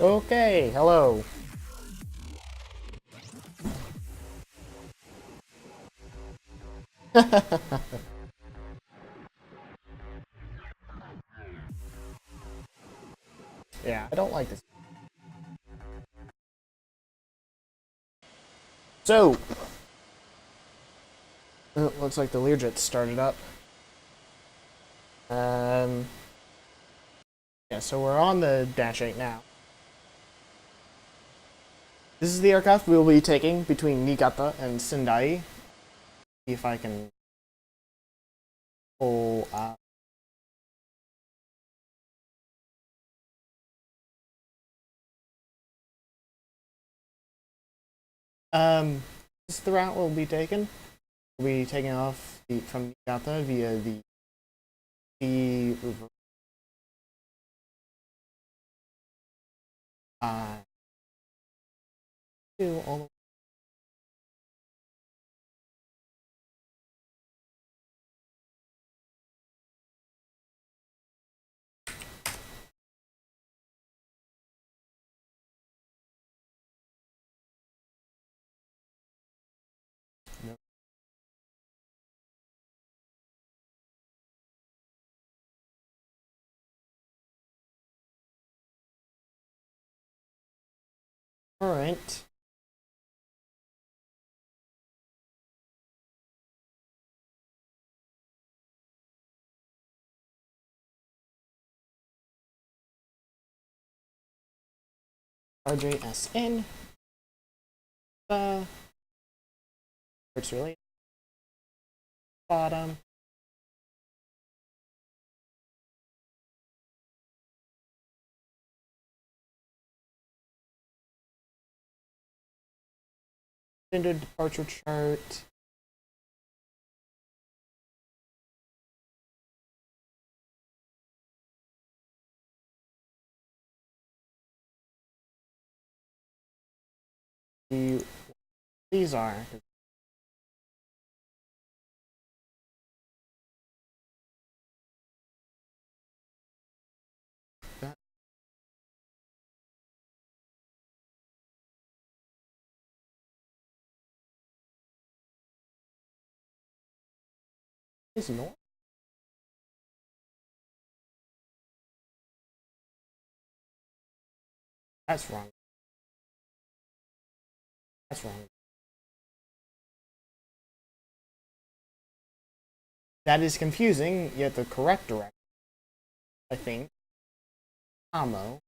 Okay, hello. Yeah, I don't like this. So, it looks like the Learjet started up. Yeah, so we're on the Dash 8 now. This is the aircraft we'll be taking between Niigata and Sendai. See if I can pull up. This is the route we'll be taking. We'll be taking off from Niigata via the reverse. To all the Alright. RJSN. It's really bottom. Standard departure chart. These are. That is north. That's wrong. That's wrong. That is confusing, yet the correct direction, I think. Amo.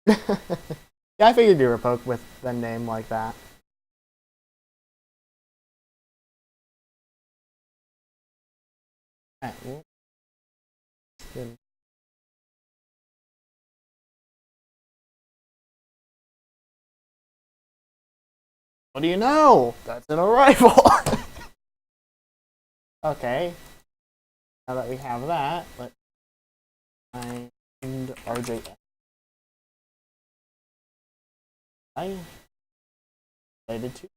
Yeah, I figured you were a poke with the name like that. Alright, well, good. What do you know? That's an arrival! Okay. Now that we have that, let's find RJ. I related to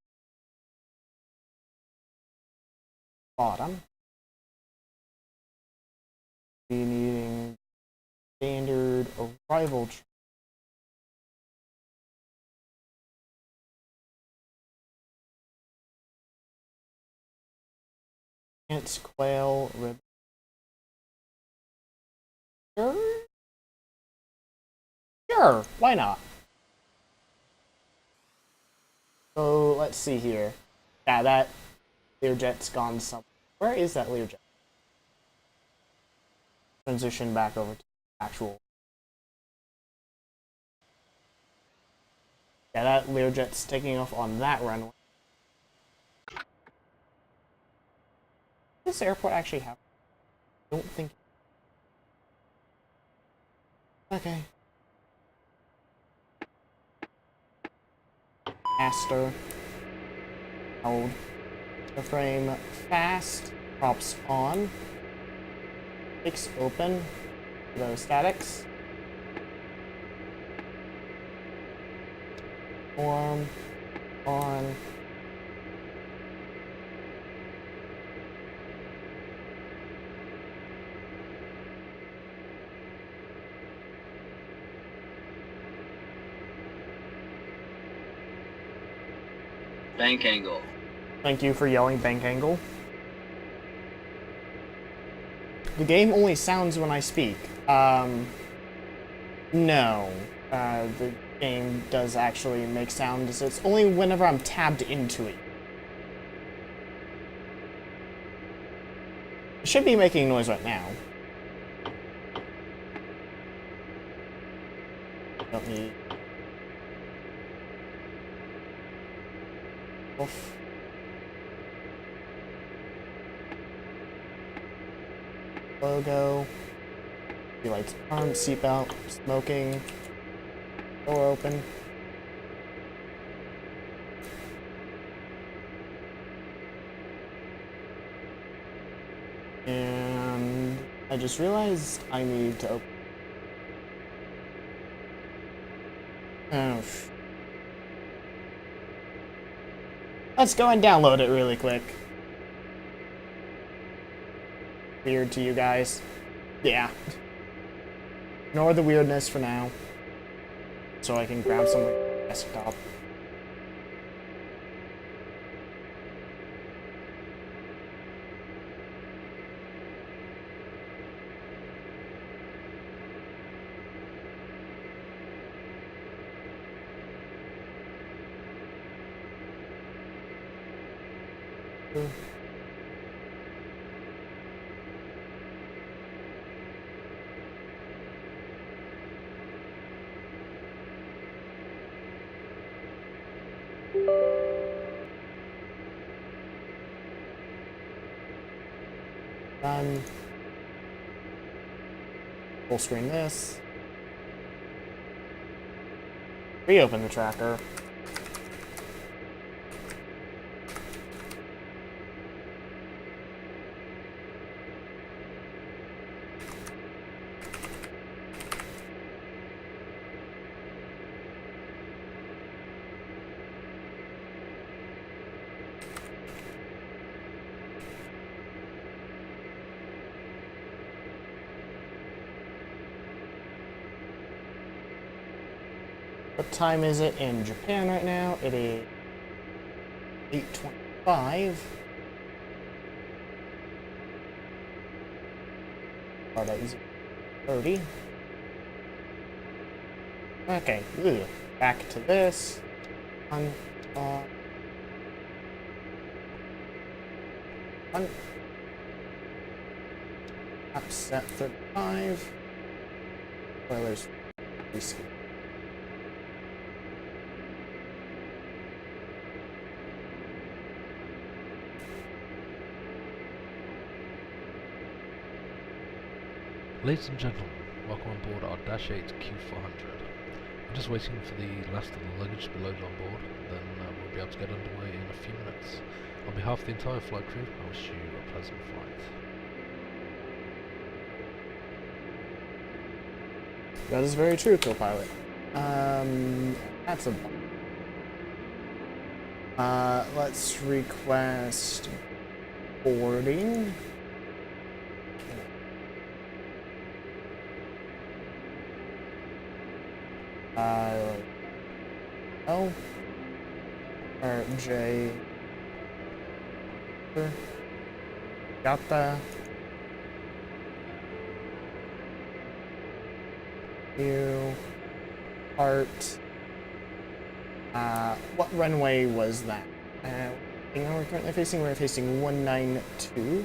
bottom. Be needing standard arrival. Chance quail rib. Sure, why not? So let's see here. Yeah, that Learjet's gone somewhere. Where is that Learjet? Transition back over to actual. Yeah, that Learjet's taking off on that runway. Does this airport actually have? I don't think. Okay. Master. Hold. The frame fast. Props on. Fix open. Those statics. Form. On. Bank angle. Thank you for yelling bank angle. The game only sounds when I speak. No. The game does actually make sounds. It's only whenever I'm tabbed into it. It should be making noise right now. Don't need. Oof. Logo. Lights on, seatbelt, smoking, door open. And I just realized I need to open. Oh. Let's go and download it really quick. Weird to you guys? Yeah. Ignore the weirdness for now. So I can grab some desktop. Done. Full screen this. Reopen the tracker. What time is it in Japan right now? It is 8:25. Oh, that is 30. Okay, ugh. Back to this. On. App set 35. Spoilers. Ladies and gentlemen, welcome on board our Dash 8 Q400. I'm just waiting for the last of the luggage to be loaded on board, then we'll be able to get underway in a few minutes. On behalf of the entire flight crew, I wish you a pleasant flight. That is very true, co-pilot. That's a... let's request boarding. L or J. Niigata. New part. What runway was that? We're currently facing. We're facing 192.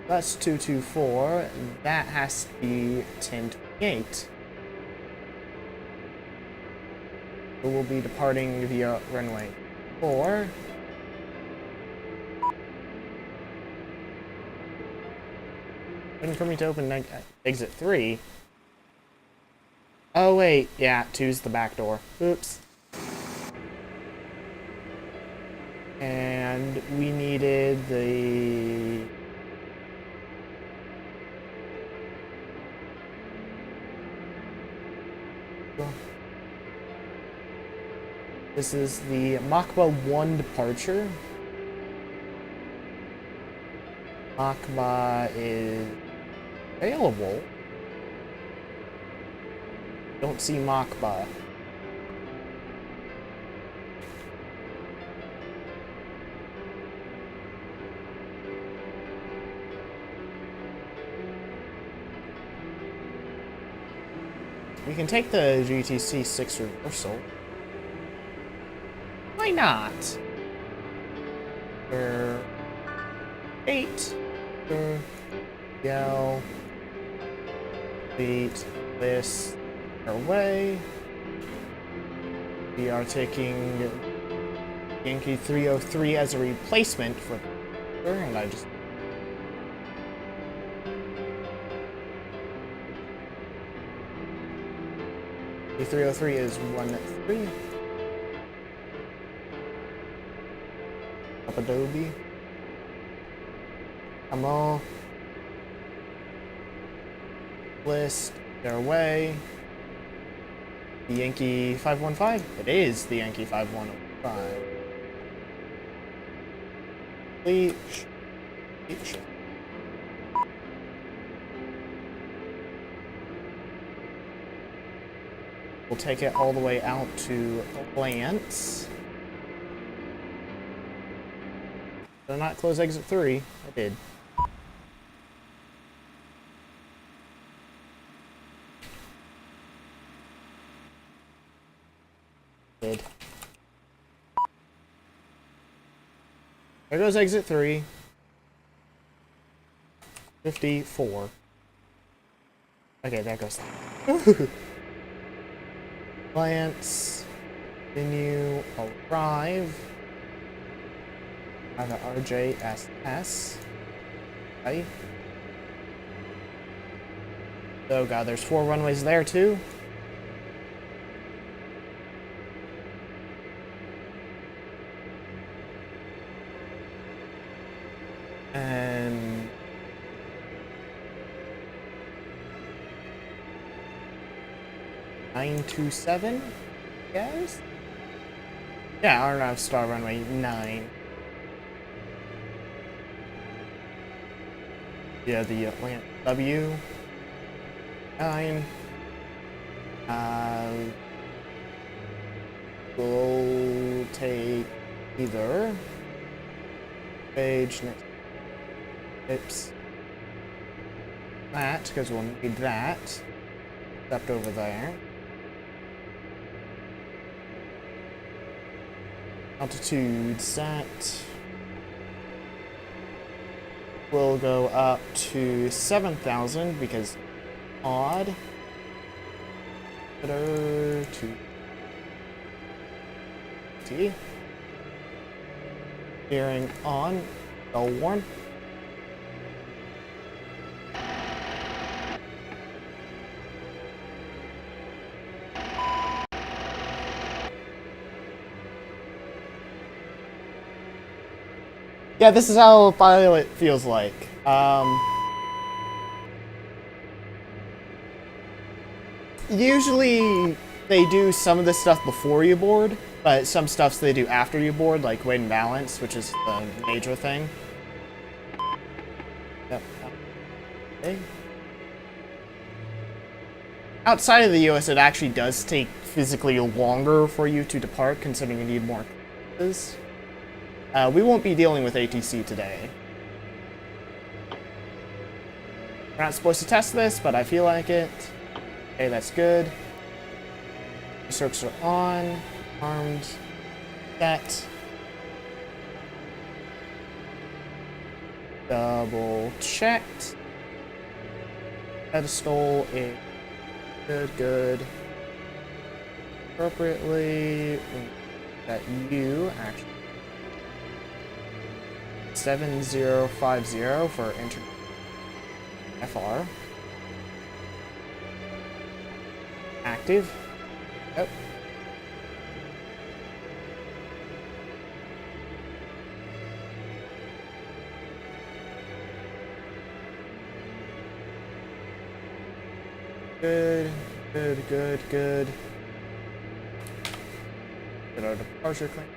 That's 224. That has to be 1028. We will be departing via runway 4. Waiting for me to open exit 3. Oh wait, yeah, 2's the back door. Oops. And we needed the... This is the Makba 1 departure. Makba is available. Don't see Makba. We can take the GTC 6 reversal. Why not? For 8. Yell. Beat. List. Our way. We are taking Yankee 303 as a replacement for the... and I just... The 303 is 1-3. Up Adobe. Come on. List. Their way. The Yankee 515? It is the Yankee 5105. Leech. Leech. We'll take it all the way out to Lance. Did I not close exit 3? I did. Did. There goes exit 3. 54. Okay, there goes that. Lance, continue, arrive. Have an RJSS. Okay. Oh god, there's 4 runways there too. And 927, yes? Yeah, RNAV star runway 9. Yeah, the Atlanta W 9. We'll take either page next. Oops. That, because we'll need that. Except over there. Altitude set. We'll go up to 7,000 because odd. Better to T. Steering on. L1. Yeah, this is how a pilot feels like. Usually they do some of this stuff before you board, but some stuffs they do after you board, like weight and balance, which is the major thing. Yep. Okay. Outside of the US, it actually does take physically longer for you to depart, considering you need more classes. We won't be dealing with ATC today. We're not supposed to test this, but I feel like it. Okay, that's good. The circs are on. Armed. Set. Double checked. Pedestal is good. Appropriately. That you actually. 7050 for entry. FR. Active. Yep. Good. Good our departure claim.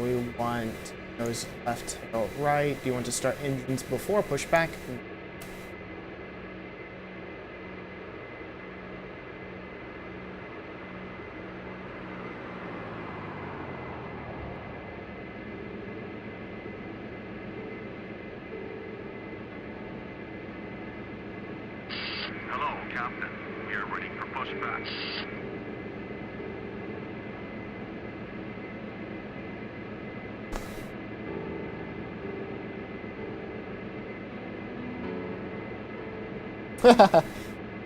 We want nose left, tail right. Do you want to start engines before pushback? Hello, Captain. We are ready for pushback.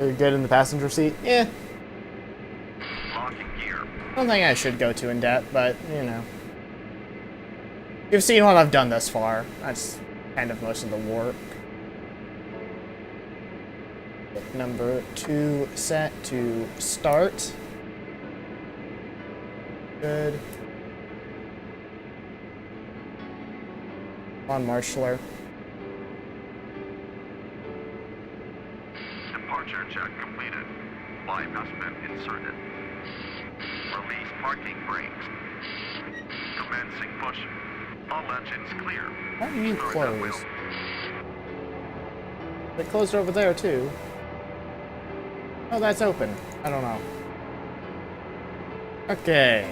You're good in the passenger seat? Yeah. Locking gear. I don't think I should go too in depth, but, you know. You've seen what I've done thus far. That's kind of most of the work. Get number 2 set to start. Good. Come on, Marshaller. Departure check completed. Live has been inserted. Release parking brakes. Commencing push. All engines clear. How do you Start at close? will. They closed over there, too. Oh, that's open. I don't know. Okay.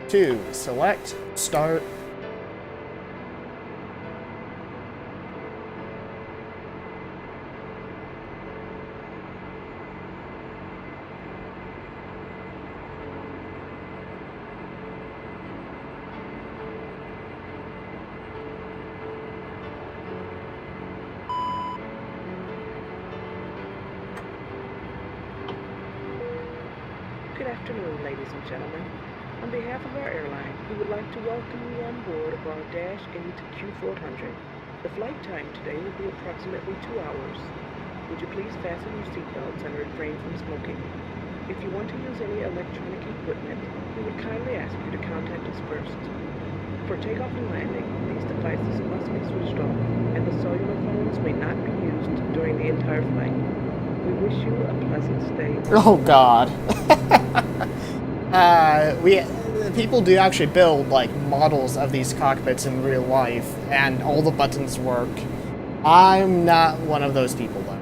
2, select, start. Good afternoon, ladies and gentlemen. On behalf of our airline, we would like to welcome you on board of our Dash 8 Q400. The flight time today will be approximately 2 hours. Would you please fasten your seatbelts and refrain from smoking? If you want to use any electronic equipment, we would kindly ask you to contact us first. For takeoff and landing, these devices must be switched off, and the cellular phones may not be used during the entire flight. We wish you a pleasant stay. Oh God. People do actually build like models of these cockpits in real life, and all the buttons work. I'm not one of those people though.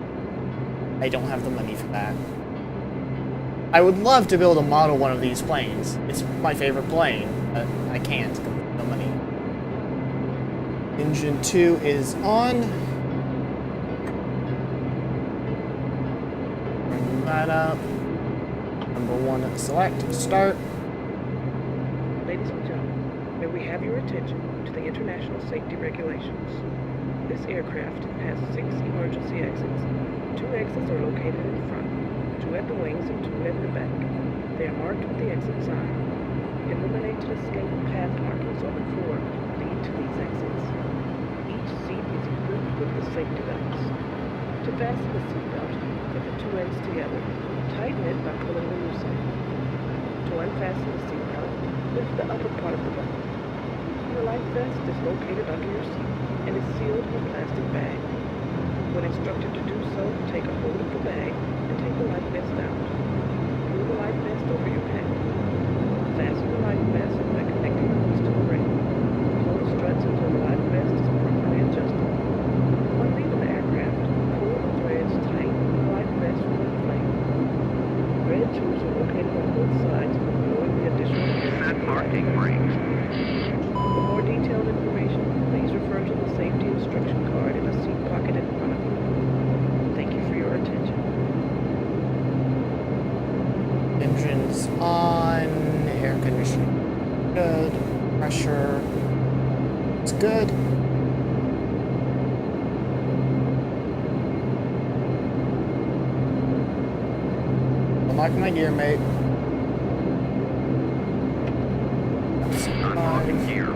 I don't have the money for that. I would love to build a model one of these planes. It's my favorite plane, but I can't because no money. Engine 2 is on. Bring that up. Number 1, select, start. Ladies and gentlemen, may we have your attention to the international safety regulations. This aircraft has 6 emergency exits. 2 exits are located in front, 2 at the wings and 2 at the back. They are marked with the exit sign. Illuminated escape path markings on the floor lead to these exits. Each seat is equipped with the safety belts. To fasten the seatbelt, put the 2 ends together. Tighten it by pulling the loose end. To unfasten the seatbelt, lift the upper part of the belt. Your life vest is located under your seat and is sealed in a plastic bag. When instructed to do so, take a hold of the bag and take the life vest out. Pull the life vest over your head. Fasten the life vest by connecting the hooks to the ring. Pull the struts until the life vest is properly adjusted. When leaving the aircraft, pull the threads tight and the life vest will inflate. Red tubes are located on both sides for blowing the additional Set parking brakes. For more detailed information, please refer to the safety instruction card in the seat pocket in front of you. Thank you for your attention. Engines on, air conditioning good, pressure, it's good. Unlock my gear, mate. That's Unlocking fine. gear.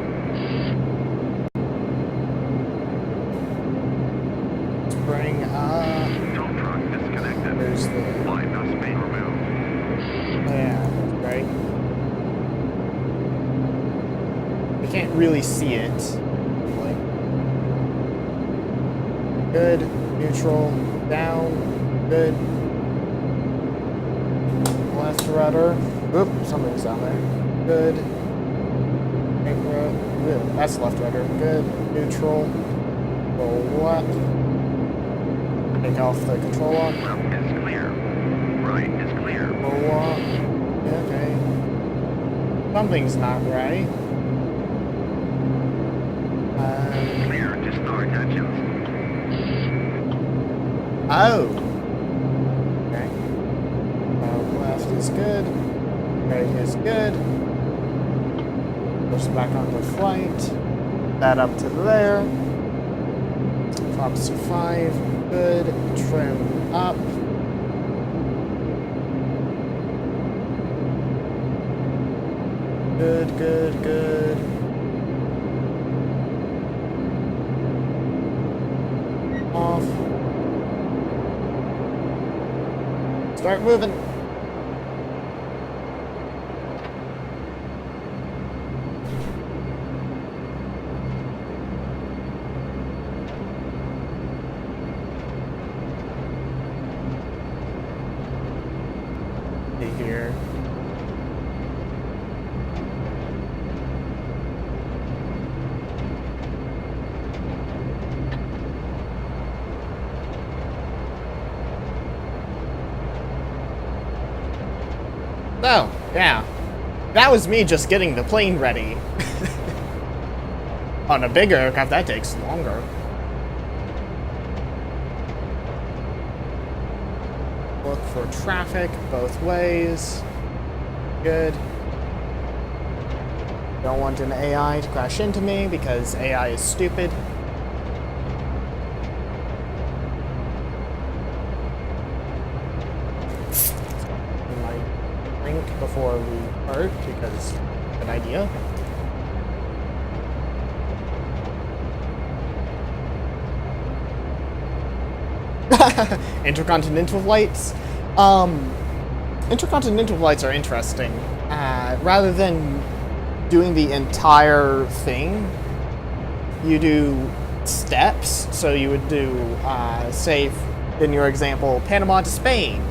can't really see it. Like, good, neutral, down, good. Left rudder. Oop, something's down there. Good. Right rudder. Good. That's left rudder. Good. Neutral. Roll left. Take off the control lock. Left is clear. Right is clear. Roll lock. Yeah, okay. Something's not right. Clear to start engines. Oh. Okay. Left is good. Right is good. Push back onto flight. That up to there. Drops to 5. Good. Trim up. Good, good, good. Off. Start moving. Here. Oh, yeah. That was me just getting the plane ready. On a bigger aircraft, that takes longer. Look for traffic both ways. Good. Don't want an AI to crash into me because AI is stupid. Before we part, because good idea. Intercontinental flights. Intercontinental flights are interesting. Rather than doing the entire thing, you do steps. So you would do, say, in your example, Panama to Spain.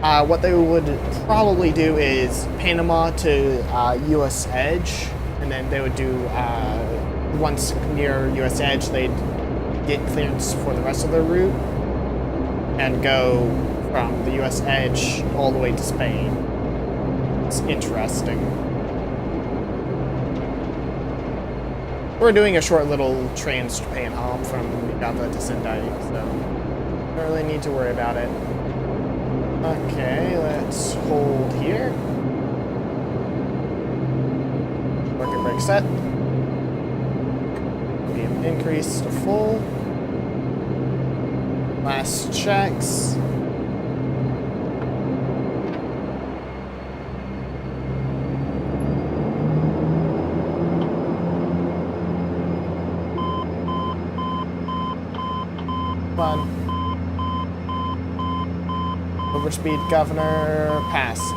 What they would probably do is Panama to U.S. Edge, and then they would do, once near U.S. Edge, they'd get clearance for the rest of their route, and go from the U.S. Edge all the way to Spain. It's interesting. We're doing a short little trans-Japan hop from Niigata to Sendai, so don't really need to worry about it. Okay, let's hold here. Working brake set. Medium increase to full. Last checks. Come on. Overspeed governor passed.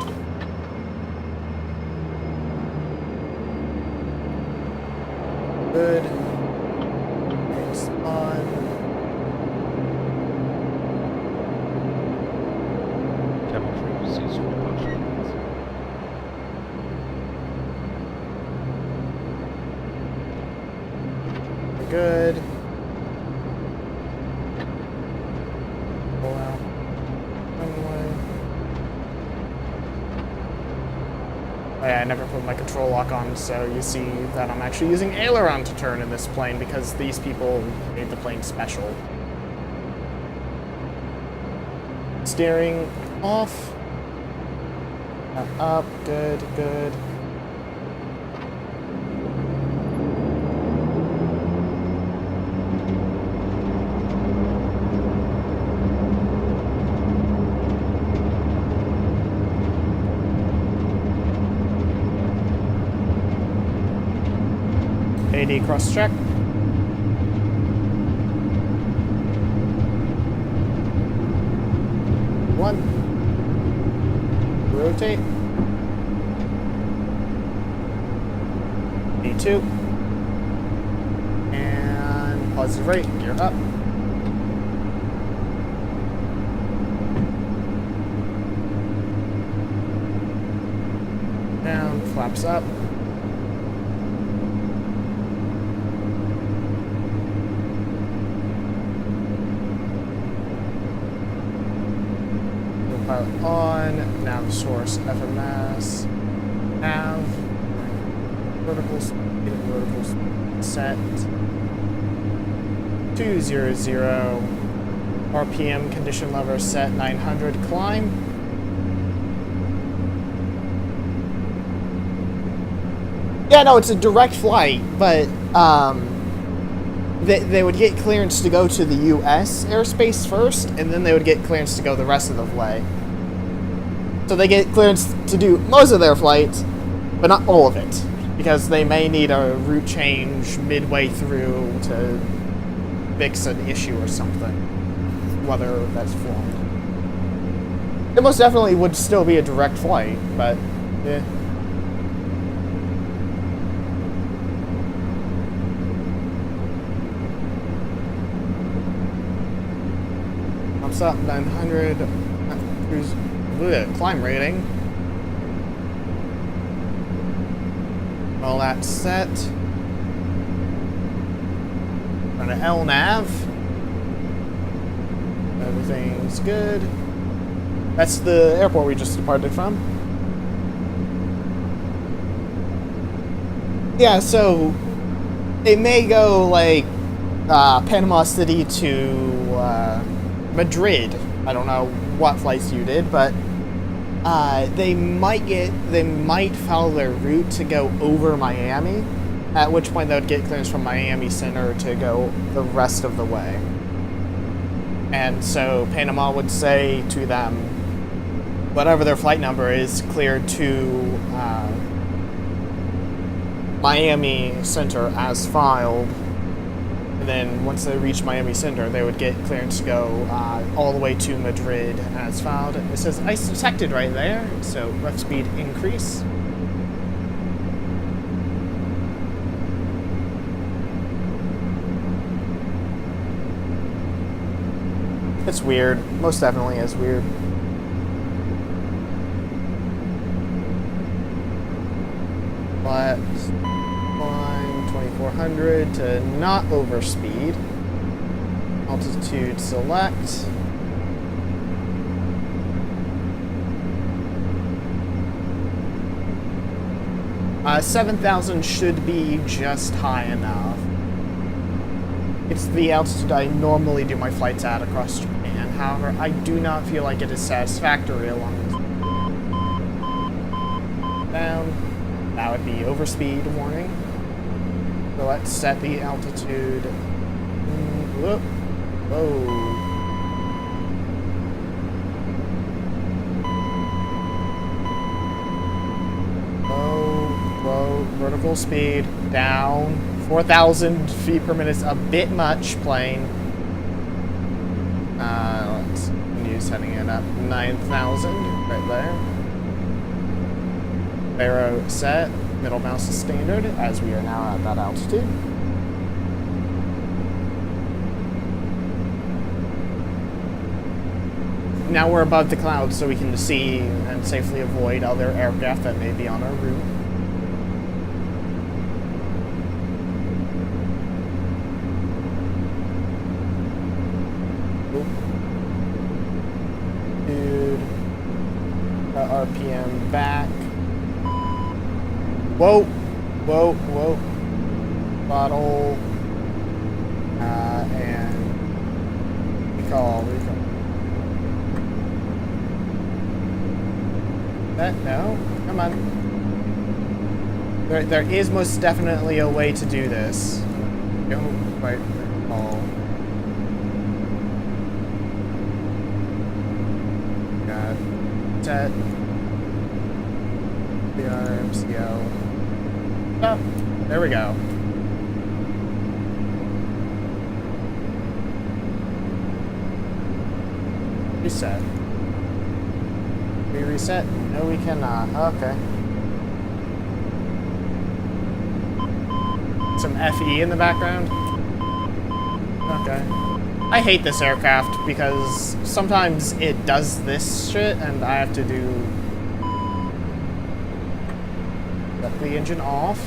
Good. Brakes on. Cabin frequency swap options. Good. Pull out. Oh yeah, I never put my control lock on, so you see that I'm actually using aileron to turn in this plane because these people made the plane special. Steering off. Up, good, good. AD cross check. One. Rotate. D2. positive rate, gear up. Down, flaps up. Pilot on, nav source FMS, nav, vertical speed set, 200, RPM condition lever set 900, climb. Yeah, no, it's a direct flight, but they would get clearance to go to the U.S. airspace first, and then they would get clearance to go the rest of the way. So they get clearance to do most of their flight, but not all of it, because they may need a route change midway through to fix an issue or something, whether that's flying. It most definitely would still be a direct flight, but yeah. Pumps up 900, cruise, climb rating. All that set. Run an L nav. Everything's good. That's the airport we just departed from. Yeah, so it may go like Panama City to Madrid. I don't know what flights you did, but they might follow their route to go over Miami, at which point they would get clearance from Miami Center to go the rest of the way. And so Panama would say to them, whatever their flight number is, cleared to Miami Center as filed. And then once they reach Miami Center, they would get clearance to go all the way to Madrid as filed. It says ice detected right there, so left speed increase. It's weird. Most definitely is weird. Let's climb 2400 to not overspeed. Altitude select. Uh, 7,000 should be just high enough. It's the altitude I normally do my flights at across Japan. However, I do not feel like it is satisfactory along this. Down. That would be overspeed warning. So let's set the altitude. Whoop. Whoa. Whoa. Vertical speed down. 4,000 feet per minute is a bit much, plane. Let's continue setting it up. 9,000 right there. Arrow set, middle mouse is standard, as we are now at that altitude. Now we're above the clouds, so we can see and safely avoid other aircraft that may be on our route. Dude, RPM back. Whoa, whoa, whoa. Bottle. And recall. That, no? Come on. There is most definitely a way to do this. Don't quite recall. Got set. MCO. Oh, there we go. Reset. Can we reset? No, we cannot. Okay. Some FE in the background. Okay. I hate this aircraft because sometimes it does this shit and I have to do... Shut the engine off.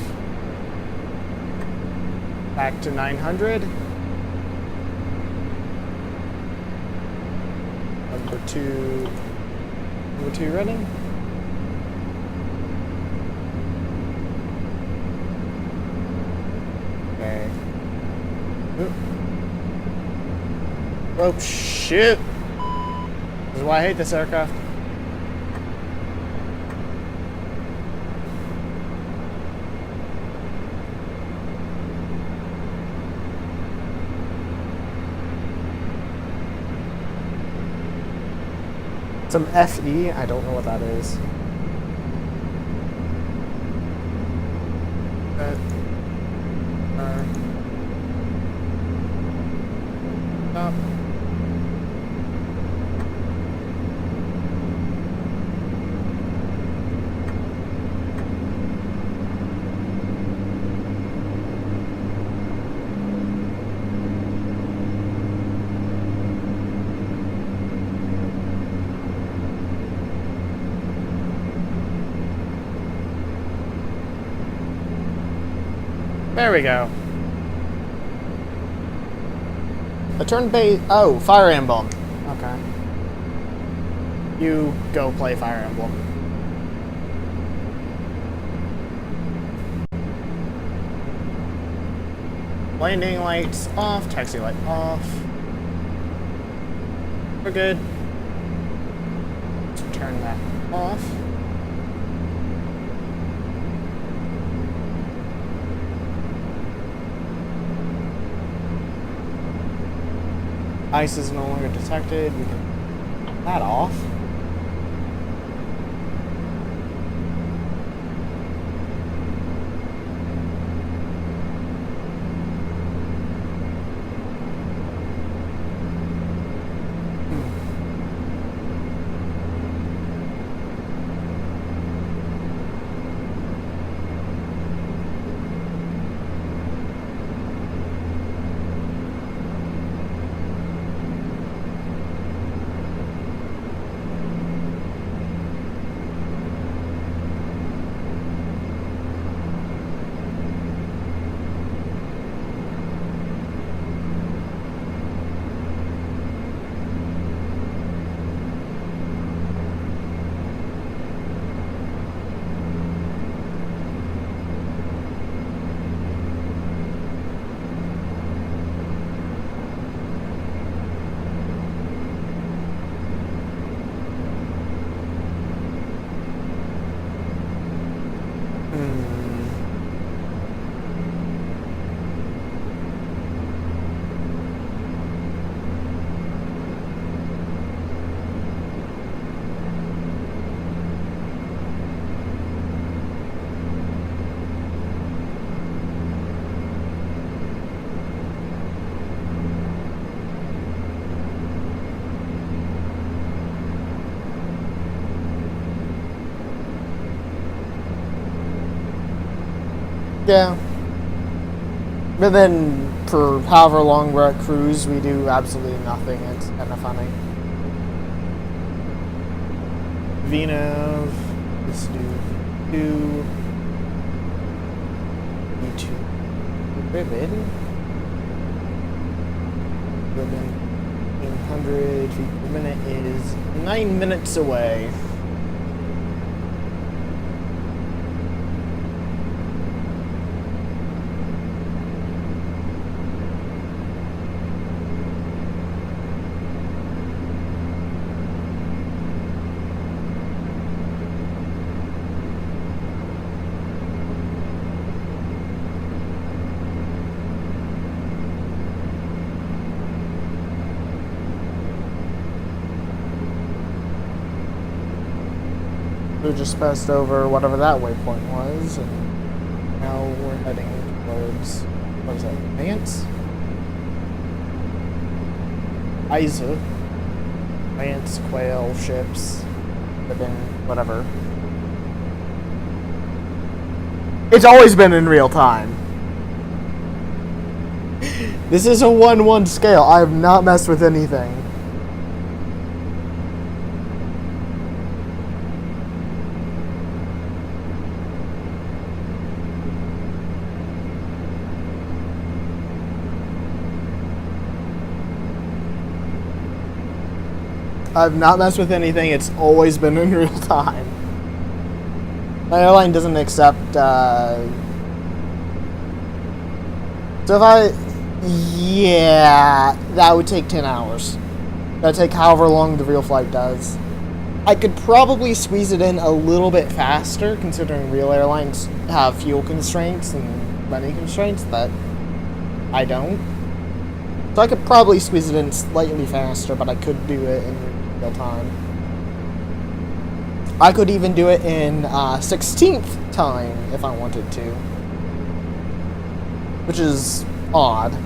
Back to 900. Number two running. Okay. Oop. Oh shit! This is why I hate this aircraft. Some FE? I don't know what that is. Stop. There we go. The turn-based... Oh, Fire Emblem. Okay. You go play Fire Emblem. Landing lights off, taxi light off. We're good. Let's turn that off. Ice is no longer detected. We can turn that off. Yeah. But then, for however long we're at cruise, we do absolutely nothing. It's kind of funny. VNAV. Let's do 2. E2. Ribbon. Ribbon. 100 feet per minute is 9 minutes away. We just passed over whatever that waypoint was, and now we're heading towards, what is that, Vance? Isa. Vance, Quail, ships, ribbon, whatever. It's always been in real time. This is a 1-1 scale. I have not messed with anything. I've not messed with anything. It's always been in real time. My airline doesn't accept, so if I... Yeah, that would take 10 hours. That would take however long the real flight does. I could probably squeeze it in a little bit faster, considering real airlines have fuel constraints and money constraints that I don't. So I could probably squeeze it in slightly faster, but I could do it in real time. I could even do it in 16th time if I wanted to. Which is odd.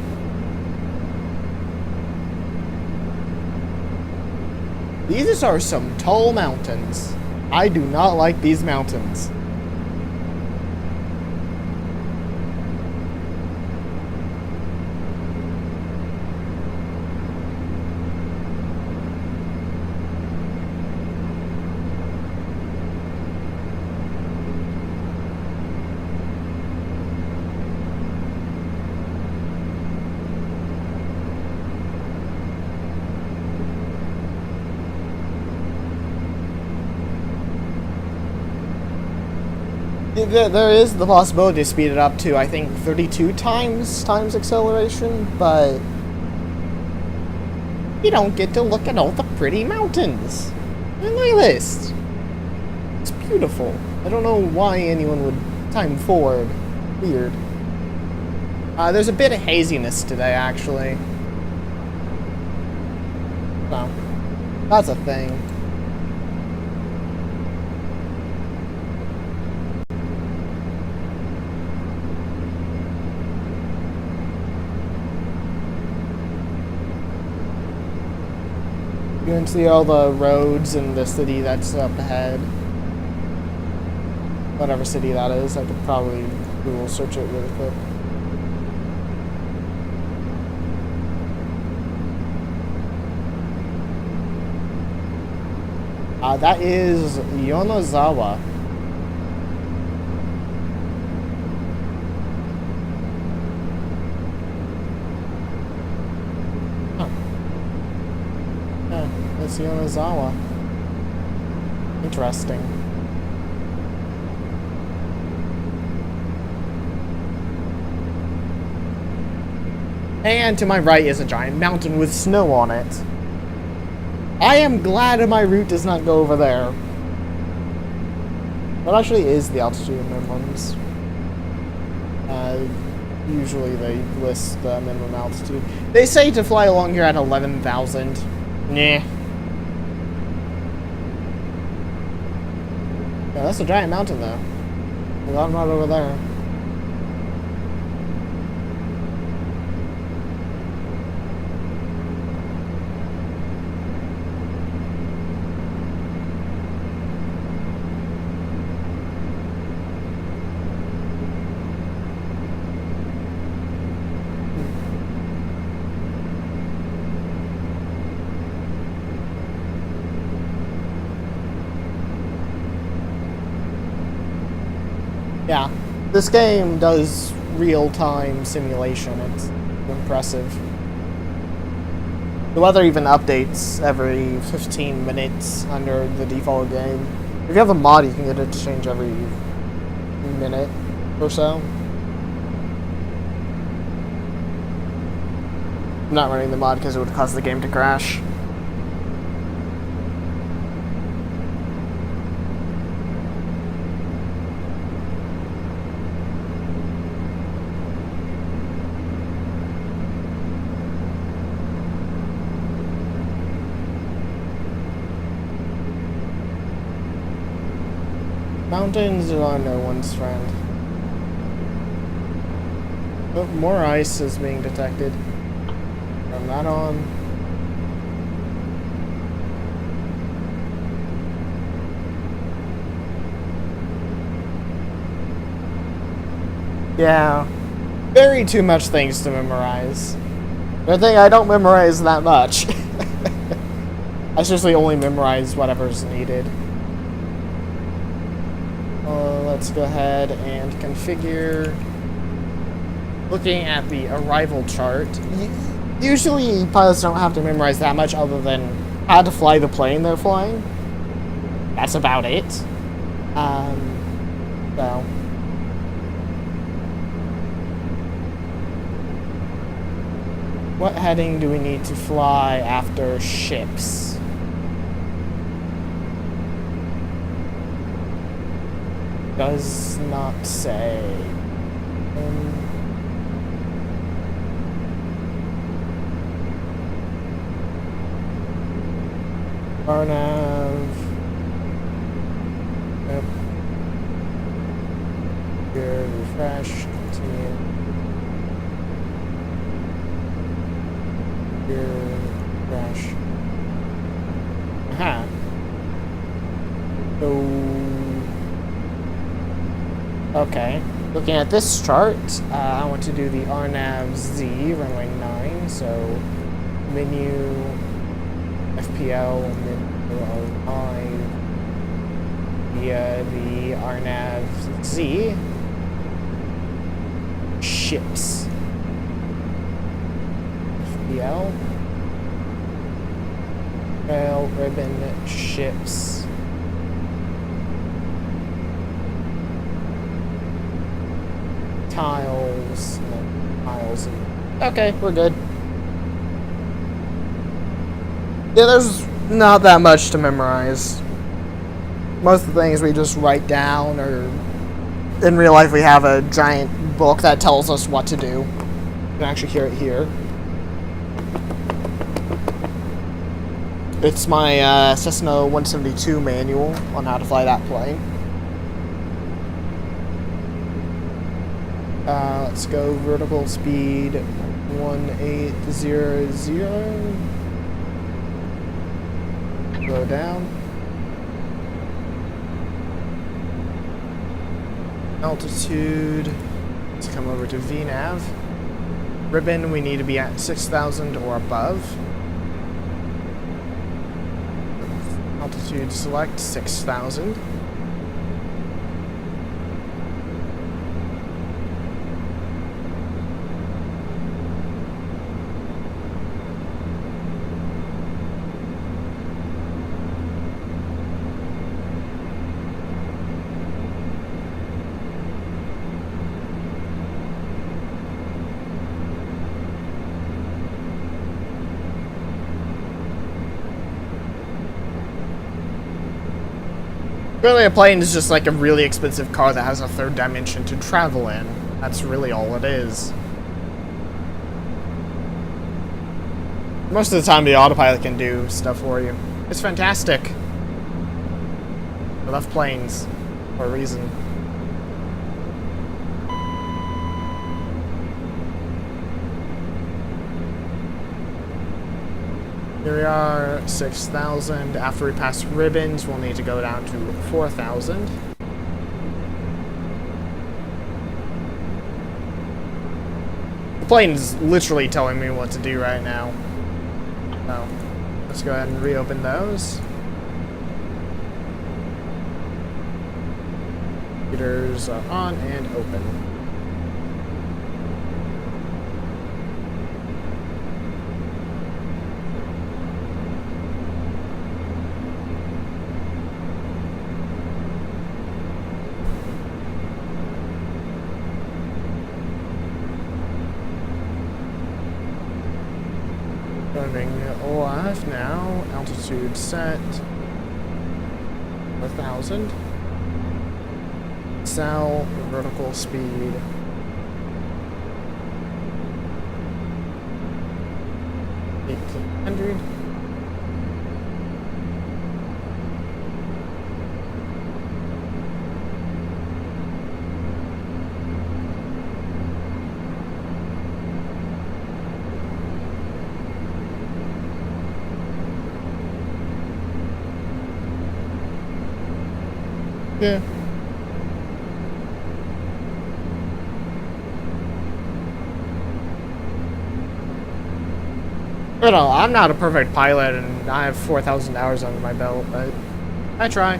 These are some tall mountains. I do not like these mountains. There is the possibility to speed it up to, I think, 32 times acceleration, but you don't get to look at all the pretty mountains. And look at this. It's beautiful. I don't know why anyone would time forward. Weird. There's a bit of haziness today, actually. So, that's a thing. You can see all the roads in the city that's up ahead. Whatever city that is, I could probably Google search it really quick. That is Yonezawa. That's Yonezawa. Interesting. And to my right is a giant mountain with snow on it. I am glad my route does not go over there. What actually is the altitude minimums? Usually they list the minimum altitude. They say to fly along here at 11,000. Nah. Yeah, that's a giant mountain though. Well, I'm not over there. Yeah, this game does real-time simulation. It's impressive. The weather even updates every 15 minutes under the default game. If you have a mod, you can get it to change every minute or so. I'm not running the mod because it would cause the game to crash. Mountains are no one's friend. Oh, more ice is being detected. Turn that on. Yeah. Very too much things to memorize. Good thing I don't memorize that much. I seriously only memorize whatever's needed. Let's go ahead and configure. Looking at the arrival chart, usually pilots don't have to memorize that much other than how to fly the plane they're flying. That's about it. So. What heading do we need to fly after ships? Does not say. Arnav. Yep. Here, refresh, continue. Here, refresh. Aha. So, okay. Looking at this chart, I want to do the RNAV Z, runway 9, so menu, FPL, menu 09, via the RNAV Z, ships, FPL, rail, ribbon, ships, tiles, tiles, okay, we're good. Yeah, there's not that much to memorize. Most of the things we just write down, or in real life we have a giant book that tells us what to do. You can actually hear it here. It's my Cessna 172 manual on how to fly that plane. Let's go vertical speed 1800. Go down. Altitude. Let's come over to VNAV. Ribbon, we need to be at 6,000 or above. Altitude select 6,000. Really, a plane is just like a really expensive car that has a third dimension to travel in. That's really all it is. Most of the time, the autopilot can do stuff for you. It's fantastic. I love planes for a reason. Here we are, 6,000. After we pass ribbons, we'll need to go down to 4,000. The plane's literally telling me what to do right now. So, let's go ahead and reopen those. Computers are on and open. Running live now, altitude set 4,000. Cell vertical speed 1,800. Yeah. You know, I'm not a perfect pilot, and I have 4,000 hours under my belt, but I try.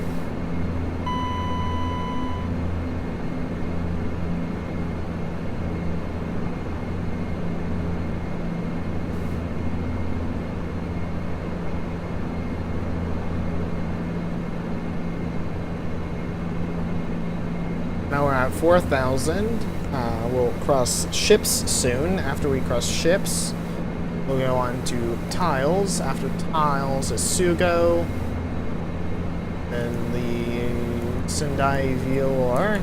Now we're at 4,000. We'll cross ships soon. After we cross ships, we'll go on to tiles. After tiles is Sugo. Then the Sendai VOR.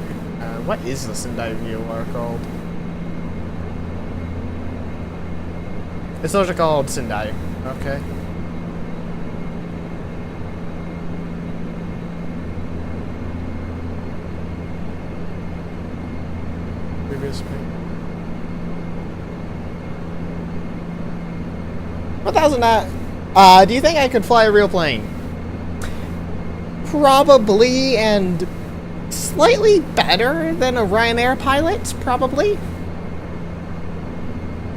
What is the Sendai VOR called? It's also called Sendai. Okay. Previous page. 1,000. Do you think I could fly a real plane? Probably, and slightly better than a Ryanair pilot, probably.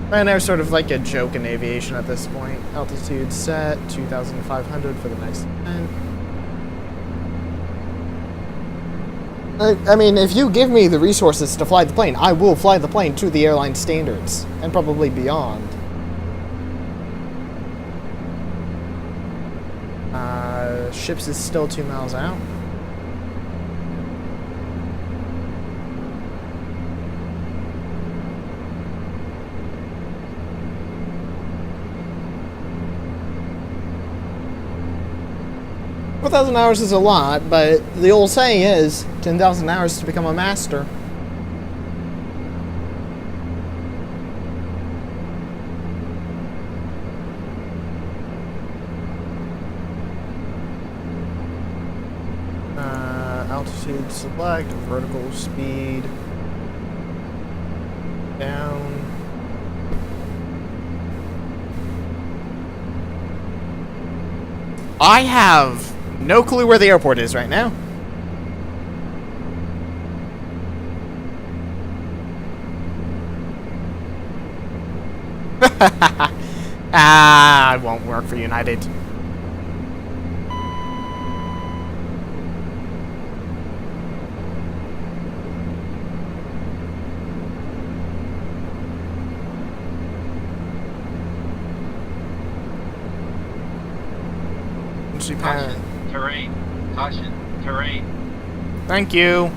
Ryanair's sort of like a joke in aviation at this point. Altitude set, 2,500 for the next 10. I mean, if you give me the resources to fly the plane, I will fly the plane to the airline standards, and probably beyond. Ships is still 2 miles out. $4,000 is a lot, but the old saying is 10,000 hours to become a master. Altitude select, vertical speed down. I have no clue where the airport is right now. It won't work for United. Caution, terrain. Caution, terrain. Thank you.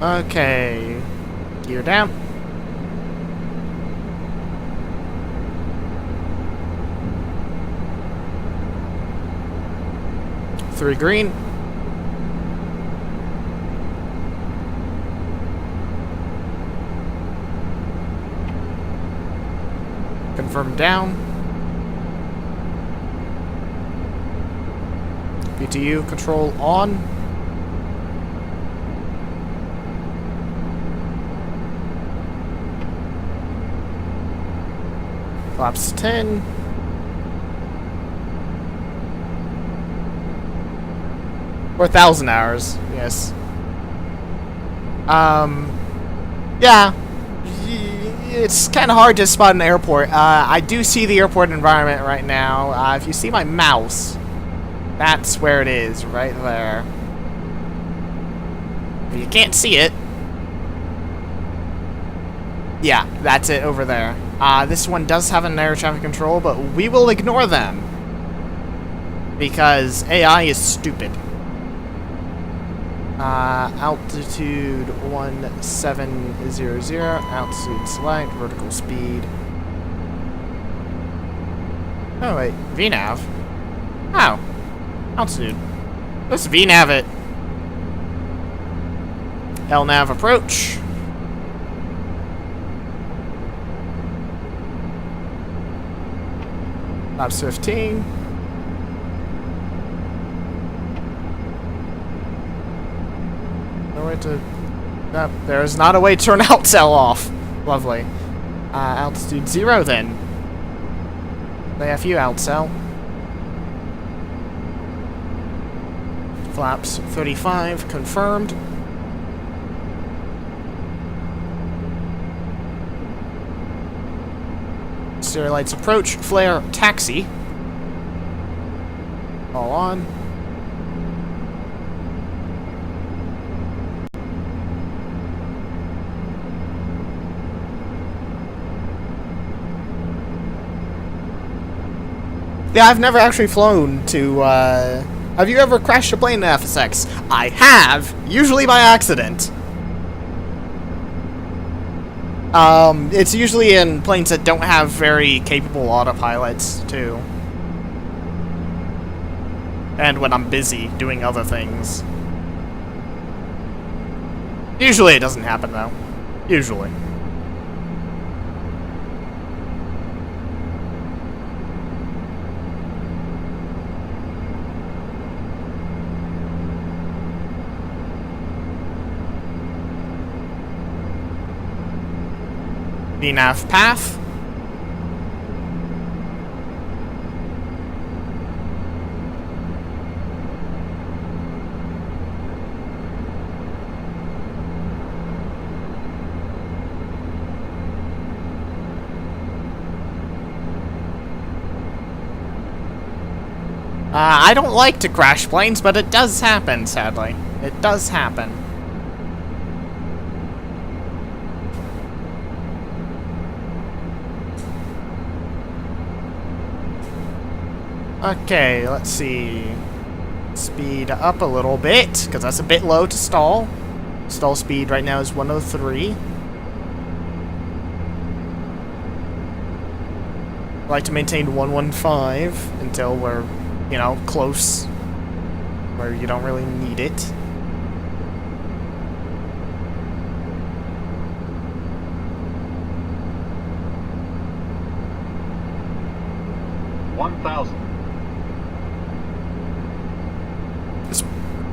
Okay. Gear down. Three green. Confirm down. BTU control on. Flaps 10. Or 1,000 hours, yes. Yeah. It's kind of hard to spot an airport. I do see the airport environment right now. If you see my mouse, that's where it is, right there. If you can't see it, yeah, that's it over there. This one does have an air traffic control, but we will ignore them because AI is stupid. Altitude 1700, altitude select, vertical speed. Oh wait, VNAV. Oh, altitude. Let's VNAV it. LNAV approach. Flaps 15. No way to... No, there is not a way to turn out cell off. Lovely. Altitude 0 then. AFU Altcel. Flaps 35 confirmed. Exterior lights approach, flare, taxi. All on. Yeah, I've never actually flown to, have you ever crashed a plane in FSX? I have, usually by accident. It's usually in planes that don't have very capable autopilots, too. And when I'm busy doing other things. Usually it doesn't happen, though. Usually. VNAV path. I don't like to crash planes, but it does happen, sadly. It does happen. Okay, let's see. Speed up a little bit, because that's a bit low to stall. Stall speed right now is 103. I like to maintain 115 until we're, you know, close, where you don't really need it. It's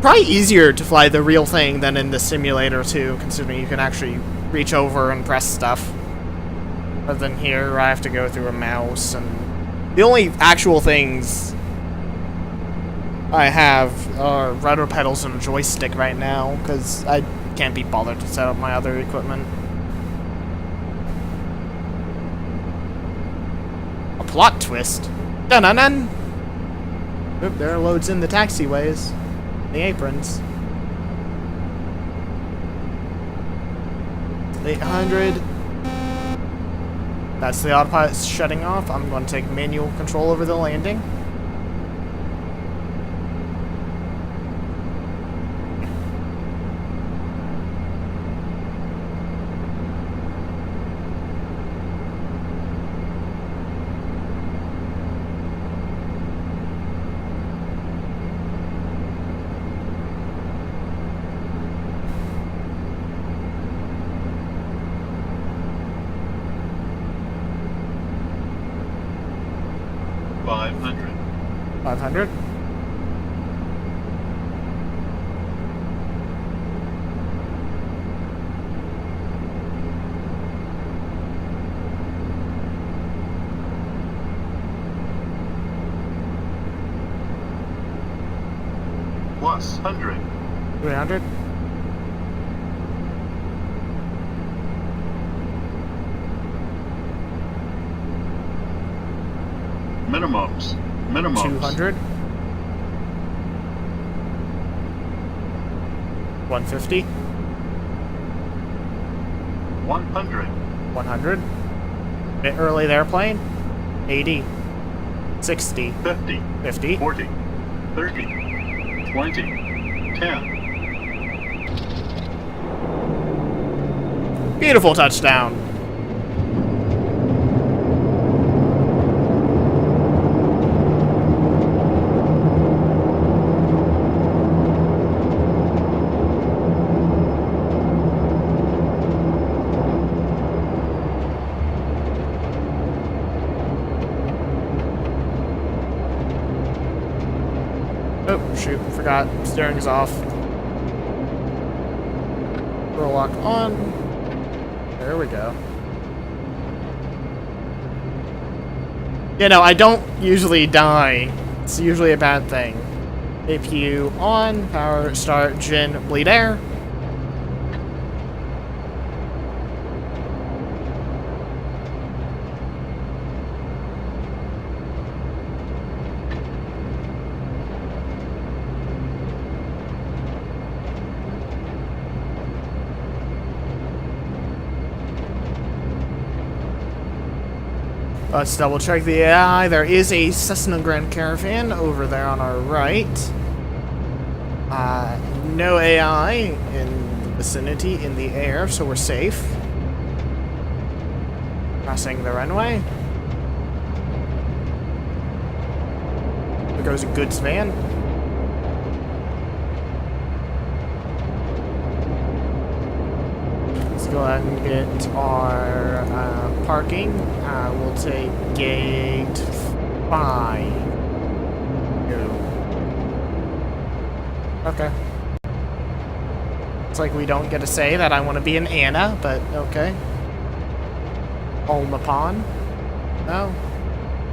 probably easier to fly the real thing than in the simulator too, considering you can actually reach over and press stuff. Rather than here, where I have to go through a mouse, and the only actual things I have are rudder pedals and a joystick right now, because I can't be bothered to set up my other equipment. A plot twist. Dun-dun-dun! Oop, there loads in the taxiways. The aprons. 800. That's the autopilot shutting off. I'm going to take manual control over the landing. $500. 500. Plus 100. 300. Minimums. 200. 150. 100. 100. Bit early there, plane. 80. 60. 50. 50. 40. 30. 20. 10. Beautiful touchdown. Oh, shoot, forgot. Steering's off. Roll lock on. There we go. You know, I don't usually die. It's usually a bad thing. APU on, power, start, gen, bleed air. Let's double check the AI. There is a Cessna Grand Caravan over there on our right. No AI in the vicinity in the air, so we're safe. Crossing the runway. There goes a goods van. Let's go ahead and get our parking. We'll take gate 5. Okay. It's like we don't get to say that I want to be an Anna, but okay. All Nippon? No?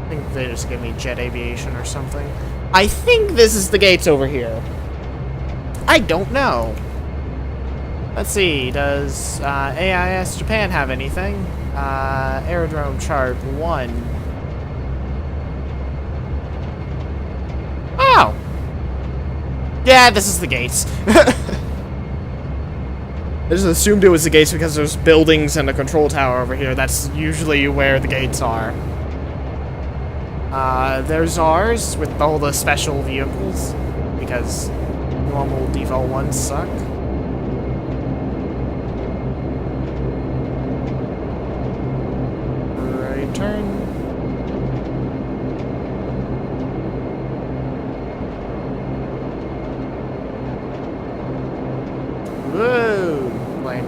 I think they just give me jet aviation or something. I think this is the gates over here. I don't know. Let's see, does AIS Japan have anything? Aerodrome chart 1. Oh! Yeah, this is the gates. I just assumed it was the gates because there's buildings and a control tower over here. That's usually where the gates are. There's ours with all the special vehicles, because normal default ones suck. Right turn. Whoa! Plane.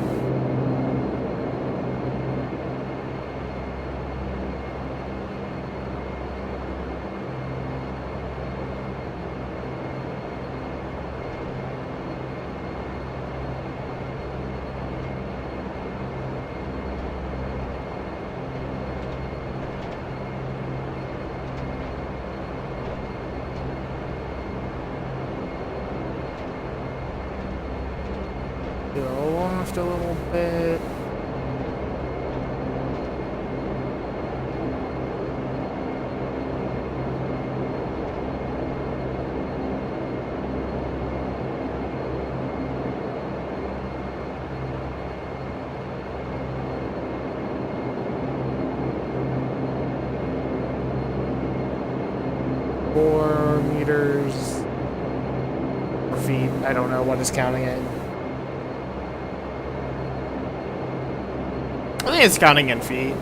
Go off a little bit. Four meters or feet. I don't know what is counting it. I think it's counting in feet.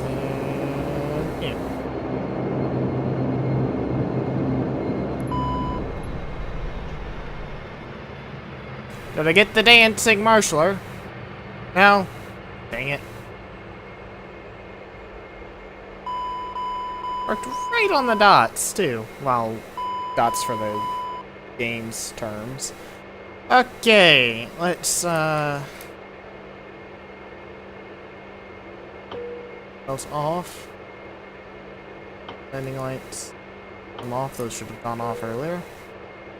And, yeah. Did I get the dancing marshaller? No. Dang it. Worked right on the dots, too. Well, dots for the game's terms. Okay, let's, those off. Landing lights. Come off, those should have gone off earlier.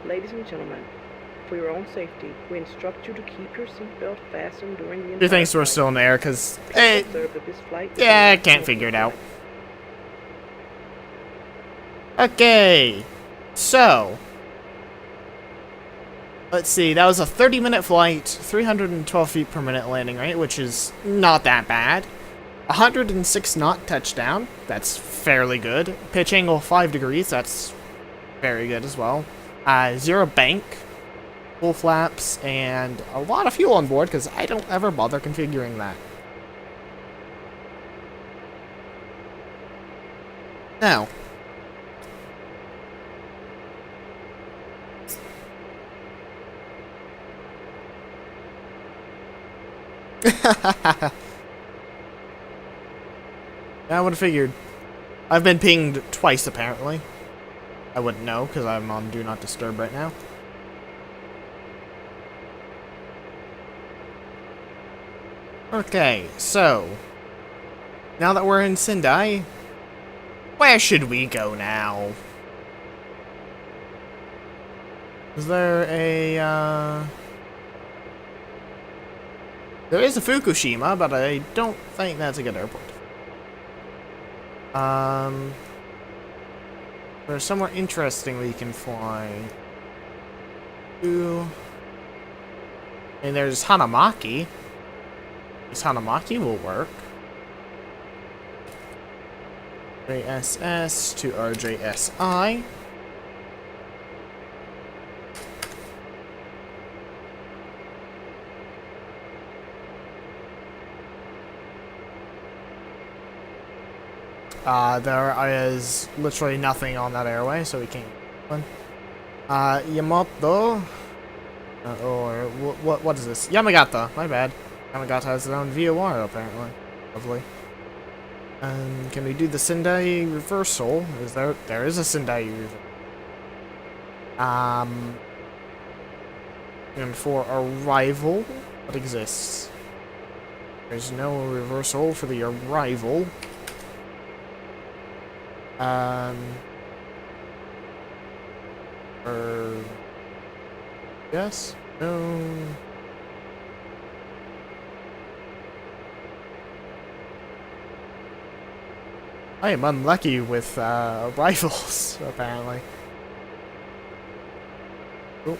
Ladies and gentlemen, for your own safety, we instruct you to keep your seatbelt fastened during the Two entire things were flight. still in the air, because, Please observe that this flight is yeah, I not can't a figure it smoking out. flight. Okay, so let's see, that was a 30-minute flight, 312 feet per minute landing rate, which is not that bad. 106 knot touchdown, that's fairly good. Pitch angle 5 degrees, that's very good as well. 0 bank, full flaps, and a lot of fuel on board, because I don't ever bother configuring that. Now, I would have figured. I've been pinged twice, apparently. I wouldn't know, because I'm on Do Not Disturb right now. Okay, so now that we're in Sendai, where should we go now? Is there a there is a Fukushima, but I don't think that's a good airport. There's somewhere interesting we can fly to. And there's Hanamaki. This Hanamaki will work. JSS to RJSI. There is literally nothing on that airway, so we can't. Yamato, or what is this? Yamagata. My bad. Yamagata has their own VOR apparently. Lovely. Can we do the Sendai reversal? Is there? There is a Sendai reversal. And for arrival, what exists? There's no reversal for the arrival. Yes? No. I am unlucky with rifles, apparently. Oh.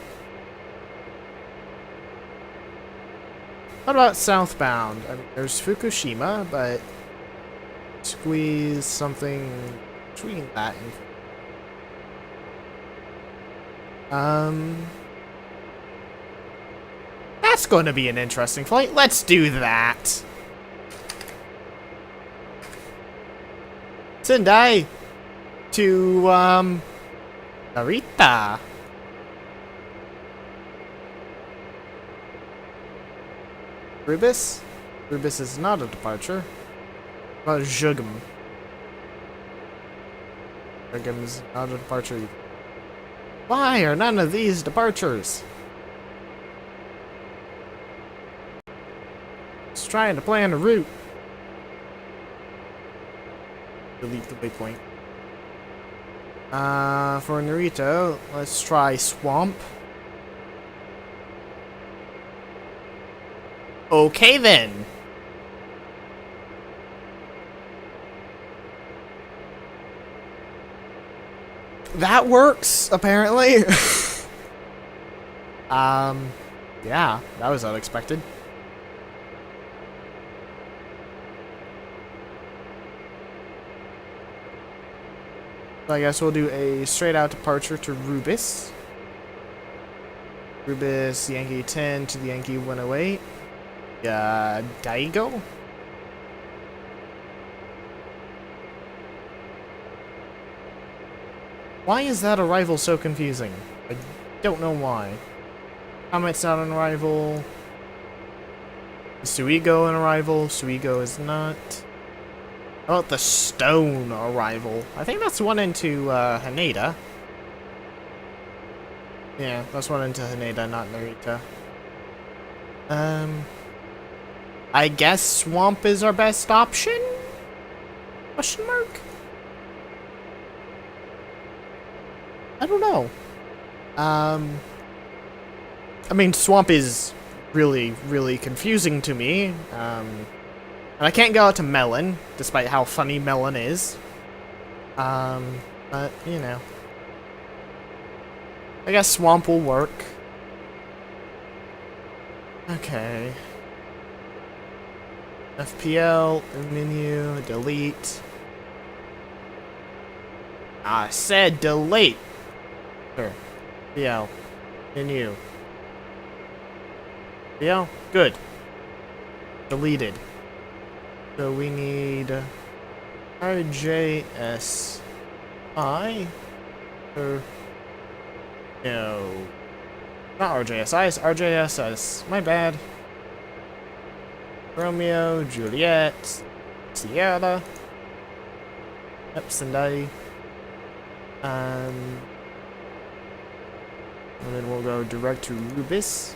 What about southbound? I mean, there's Fukushima, but squeeze something between that and that's going to be an interesting flight. Let's do that. Sendai to Narita. Rubis? Rubis is not a departure. Not Jugum. Jugum is not a departure either. Why are none of these departures? Just trying to plan a route. Delete the waypoint. For Narita, let's try Swamp. Okay then. That works, apparently. Yeah, that was unexpected. So I guess we'll do a straight out departure to Rubis. Rubis, Yankee 10 to the Yankee 108. Daigo? Why is that arrival so confusing? I don't know why. Comet's not an arrival. Is Suigo an arrival? Suigo is not. How about the Stone arrival? I think that's one into Haneda. Yeah, that's one into Haneda, not Narita. I guess Swamp is our best option? Question mark? I don't know. I mean, Swamp is really, really confusing to me. And I can't go out to Melon, despite how funny Melon is. But, you know. I guess Swamp will work. Okay. FPL, menu, delete. I said delete! Sure. FPL, menu. FPL, good. Deleted. So we need RJSI, or no, not RJSI, it's RJSS. My bad. Romeo, Juliet, Sierra. Yep, Sendai. And then we'll go direct to Rubis.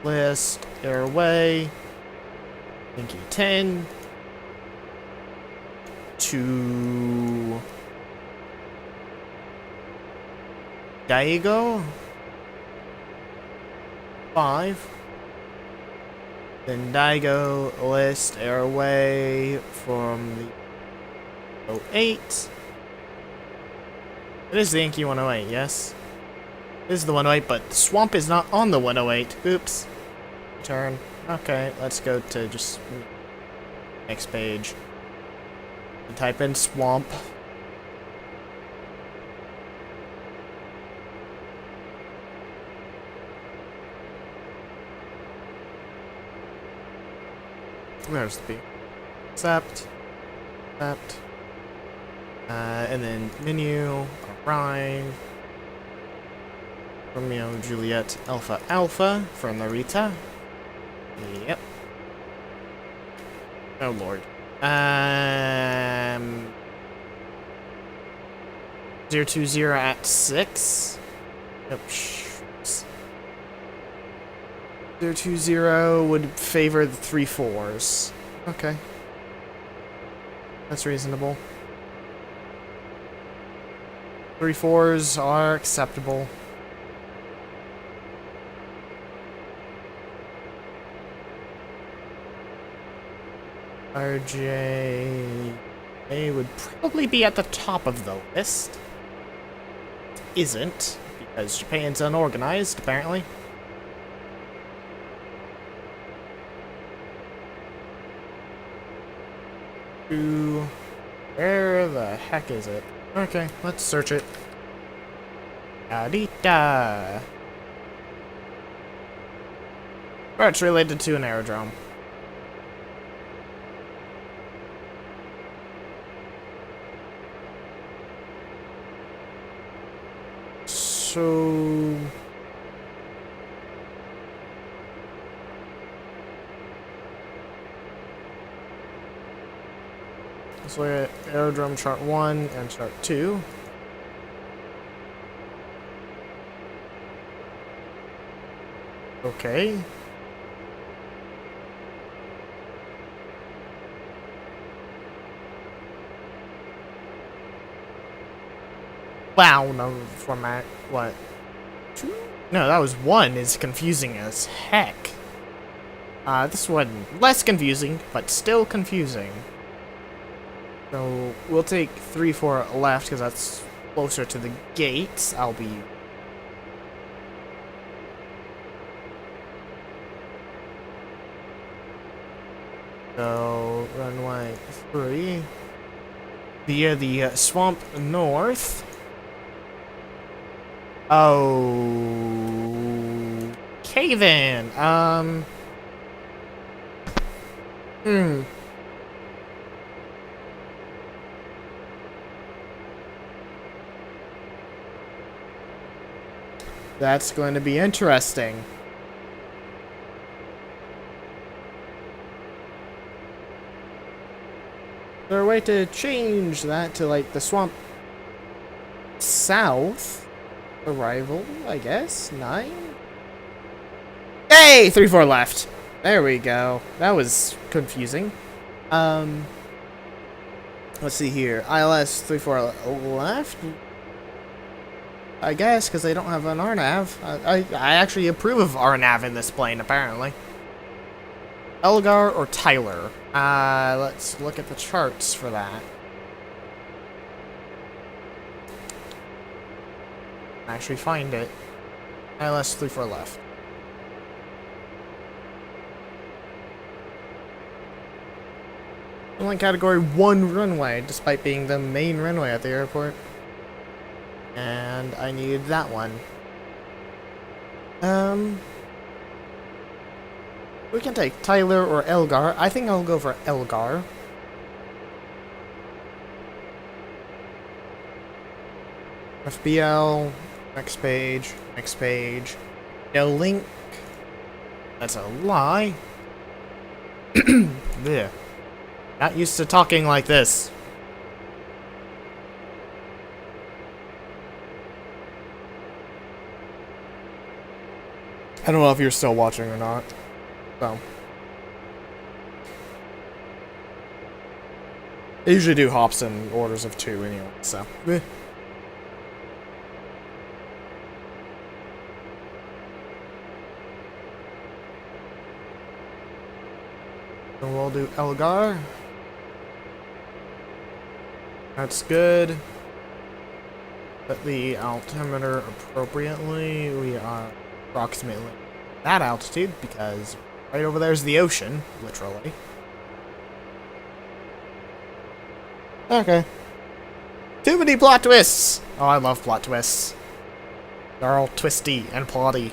List, airway, Yankee 10 to Daigo 5. Then Daigo, list, airway from the 08. It is the Yankee 108, yes. It is the 108, but the swamp is not on the 108. Oops. Turn. Okay, let's go to just next page. Type in swamp. There's the B. Accept. Accept. And then menu. Arrive. Romeo Juliet Alpha Alpha for Narita. Yep. Oh lord. 020 at 6. Yep. 020 would favor the 3 4s. Okay. That's reasonable. 3 4s are acceptable. RJ would probably be at the top of the list. Isn't, because Japan's unorganized, apparently. Where the heck is it? Okay, let's search it. Narita. Oh, it's related to an aerodrome. So... let's look at aerodrome chart 1 and chart 2. Okay. Wow, no format. What? 2? No, that was 1 is confusing as heck. This one less confusing, but still confusing. So we'll take 3 4 left because that's closer to the gates. I'll be. So runway 3 via the swamp north. Okay then. That's going to be interesting. Is there a way to change that to like the swamp south? Arrival, I guess. 9? Hey! 3 4 left. There we go. That was confusing. Let's see here. ILS 3 4 left. I guess because they don't have an RNAV. I actually approve of RNAV in this plane, apparently. Elgar or Tyler? Let's look at the charts for that. Actually find it. ILS 3 4 left. Only category 1 runway, despite being the main runway at the airport. And I needed that one. We can take Tyler or Elgar. I think I'll go for Elgar. FBL. Next page. Next page. No link. That's a lie. There. Not used to talking like this. I don't know if you're still watching or not. So. I usually do hops in orders of 2 anyway, so. So we'll do Elgar. That's good. Set the altimeter appropriately. We are approximately that altitude because right over there's the ocean, literally. Okay. Too many plot twists! Oh, I love plot twists. They're all twisty and plotty.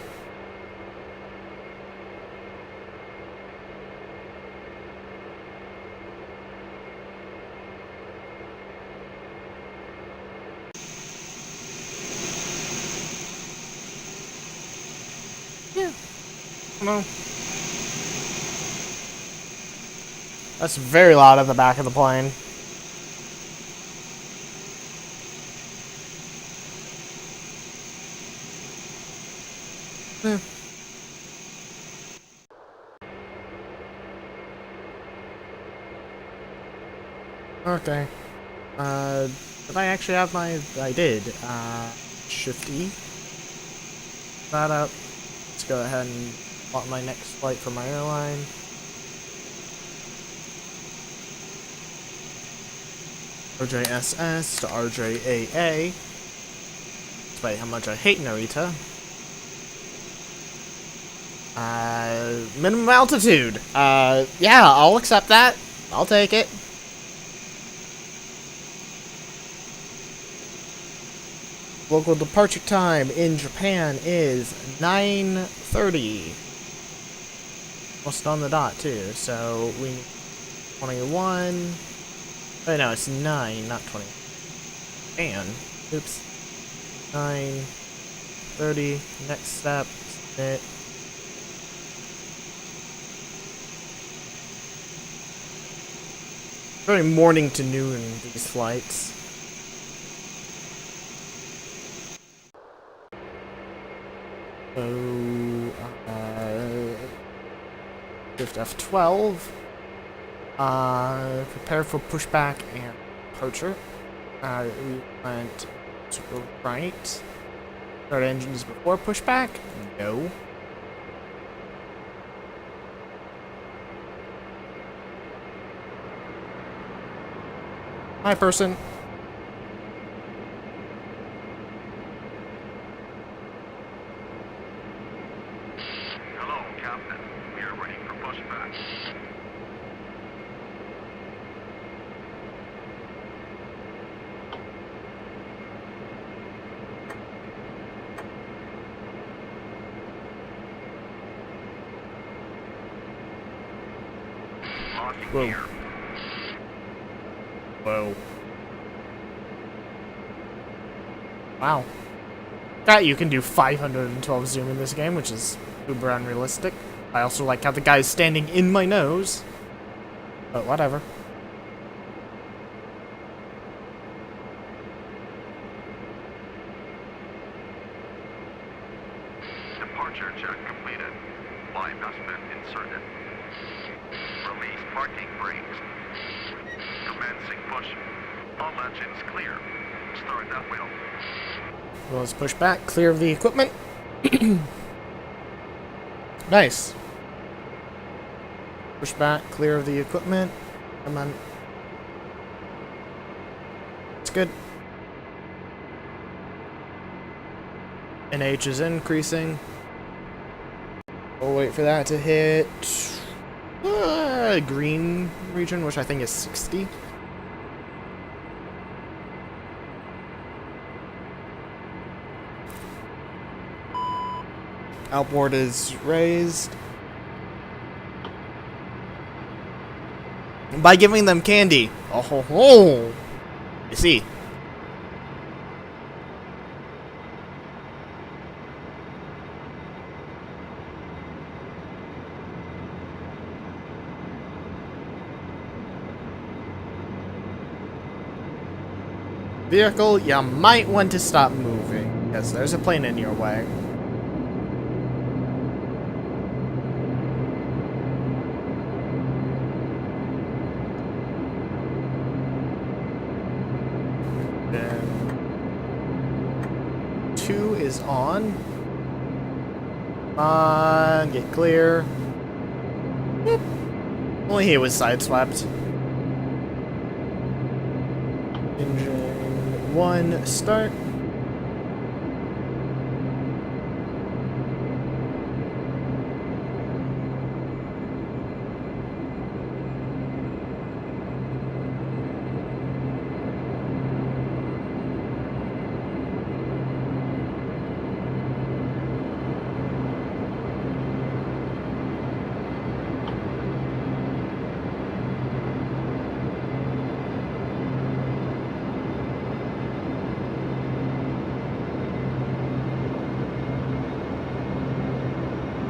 Yeah. No. That's very loud at the back of the plane. Okay. Did I actually have my... I did. Shift E. That up. Let's go ahead and plot my next flight for my airline. RJSS to RJAA. Despite how much I hate Narita. Minimum altitude. Yeah, I'll accept that. I'll take it. Local departure time in Japan is 9:30. Almost on the dot too, so we need 21. Oh no, it's 9, not 20. And oops. 9:30. Next step. Submit. Very morning to noon, these flights. So, Shift F12. Prepare for pushback and departure. We went to the right. Start engines before pushback? No. Hi, person. Hello, Captain. We are ready for pushback. Locking Whoa. gear. Whoa. Wow. That you can do 512 zoom in this game, which is uber unrealistic. I also like how the guy is standing in my nose. But whatever. Departure check completed. Bypass pin inserted. Release parking brakes. Commencing push. All engines clear. Start that wheel. Well, let's push back, clear of the equipment. Nice. Push back, clear of the equipment. Come on. It's good. NH is increasing. We'll wait for that to hit green region, which I think is 60. Outboard is raised. By giving them candy. Oh ho ho! You see. Vehicle, you might want to stop moving, because there's a plane in your way. is on. Come on, get clear. Whoop. Only he was sideswept. Engine 1, start.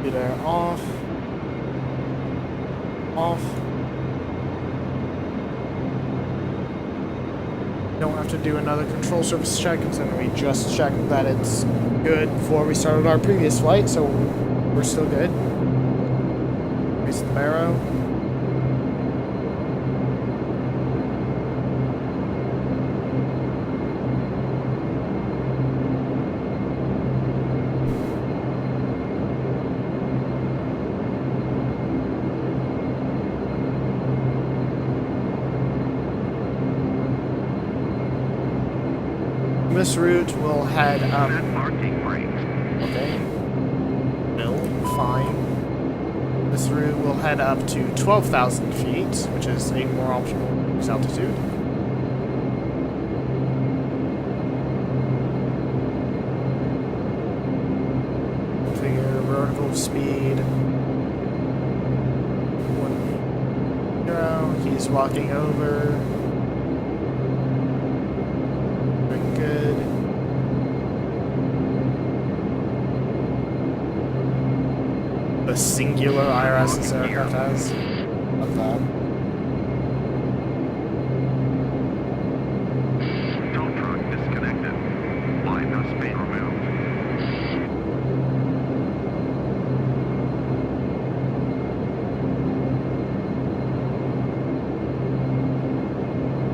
Computer off. Off. Don't have to do another control surface check, because then we just checked that it's good before we started our previous flight, so we're still good. Raise the barrow. This route will head up. Set parking brakes. Okay. No, fine. This route will head up to 12,000 feet, which is a more optimal cruise altitude. Configure vertical speed. 1 0. He's walking over. Good. The singular IRS this aircraft has. Love that. Tow truck disconnected. Line has been removed.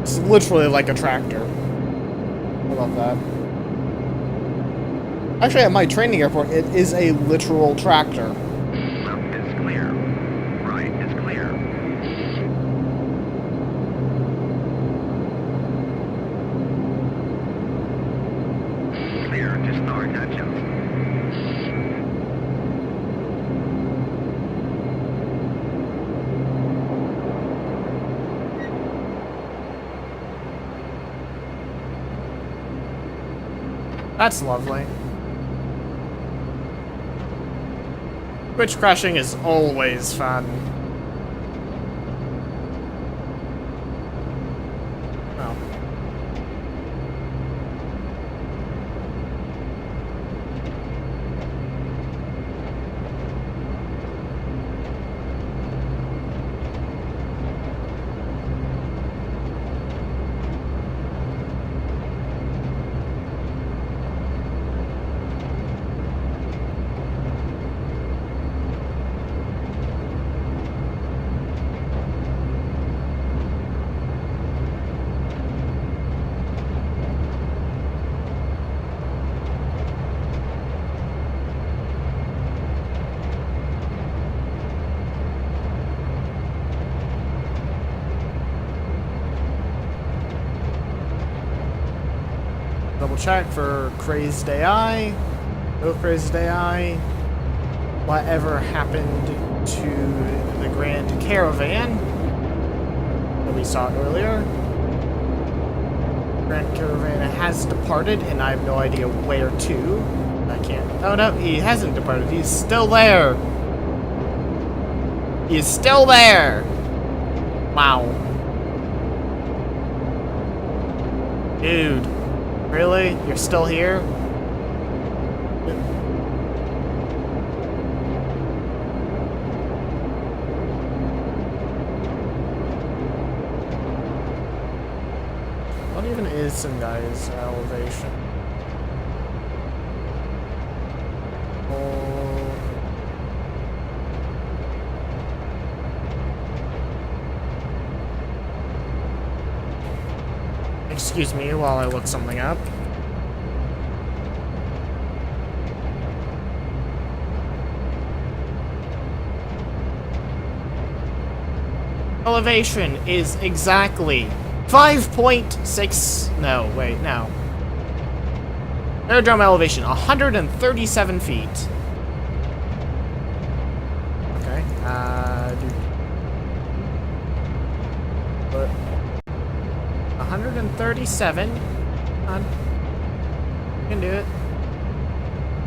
It's literally like a tractor. I love that. Actually, at my training airport, it is a literal tractor. Left is clear. Right is clear. Clear to start engines. That's lovely. Switch crashing is always fun. Oh. Double check for crazed AI. No crazed AI. Whatever happened to the Grand Caravan that we saw earlier? Grand Caravan has departed, and I have no idea where to. I can't. Oh no, he hasn't departed. He's still there. He's still there. Wow. Dude. Really? You're still here? What even is Sendai's elevation? Oh. Excuse me while I look something up. elevation is exactly 5.6. No, wait, no. Aerodrome elevation 137 feet. Okay. But 137. Come on. You can do it.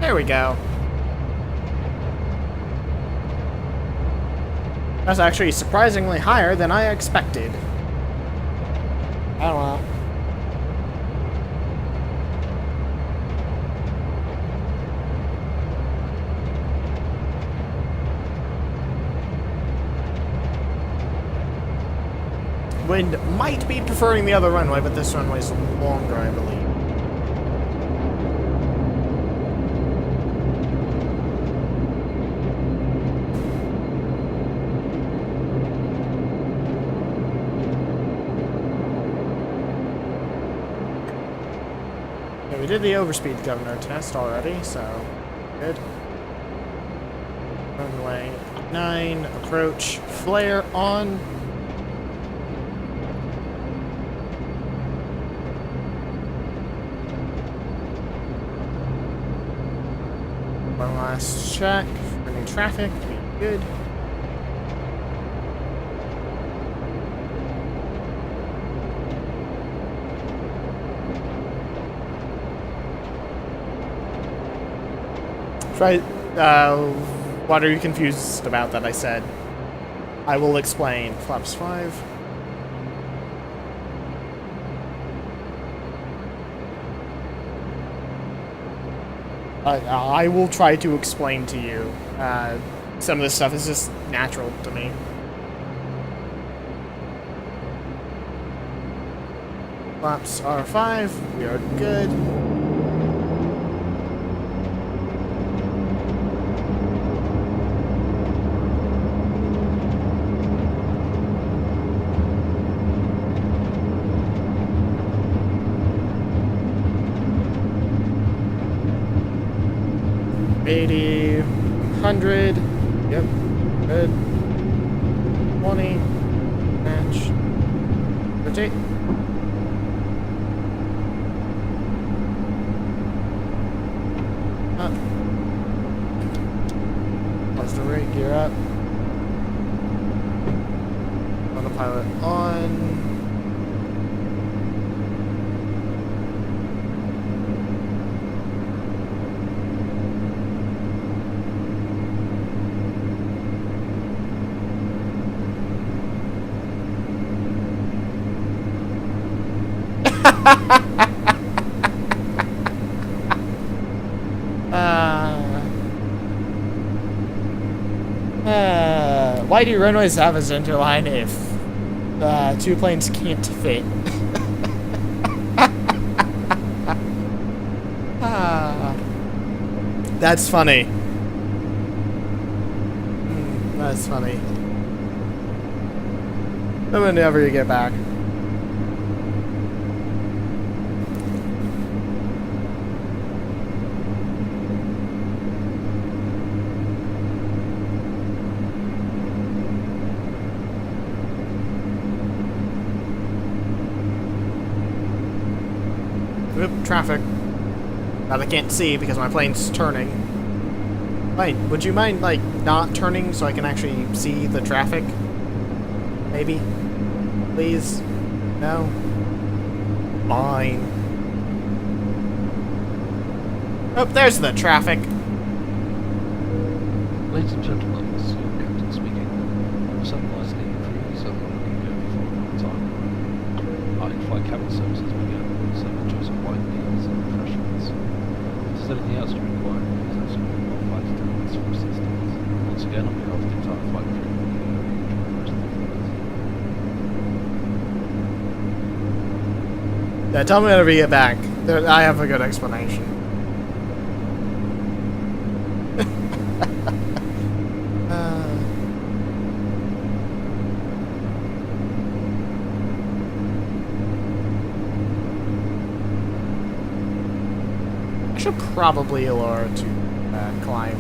There we go. That's actually surprisingly higher than I expected. I don't know. Wind might be preferring the other runway, but this runway's longer, I believe. We did the overspeed governor test already, so good. Runway 9, approach, flare on. One last check for new traffic, to be good. Try, what are you confused about that I said? I will explain. Flaps 5. I will try to explain to you. Some of this stuff is just natural to me. Flaps are 5. We are good. $80, 100, yep, good, 20, match, rotate. Up. Pause the rate, gear up. Autopilot on. Why do runways have a center line if two planes can't fit? That's funny. That's funny. Whenever you get back. Oop, traffic. That I can't see because my plane's turning. Wait, would you mind, like, not turning so I can actually see the traffic? Maybe? Please? No? Fine. Oh, there's the traffic. Ladies and gentlemen, this is your captain speaking. For some nice leading crew, so I'm looking good for a time. In-flight cabin services began, so enjoy some wine meals and refreshments. If there's anything else you require, please absolutely not flight attendants for assistance. Once again, on behalf of the entire flight crew, we hope you enjoy the rest of the flight. Yeah, tell me whenever you get back. I have a good explanation. I should probably lower to climb.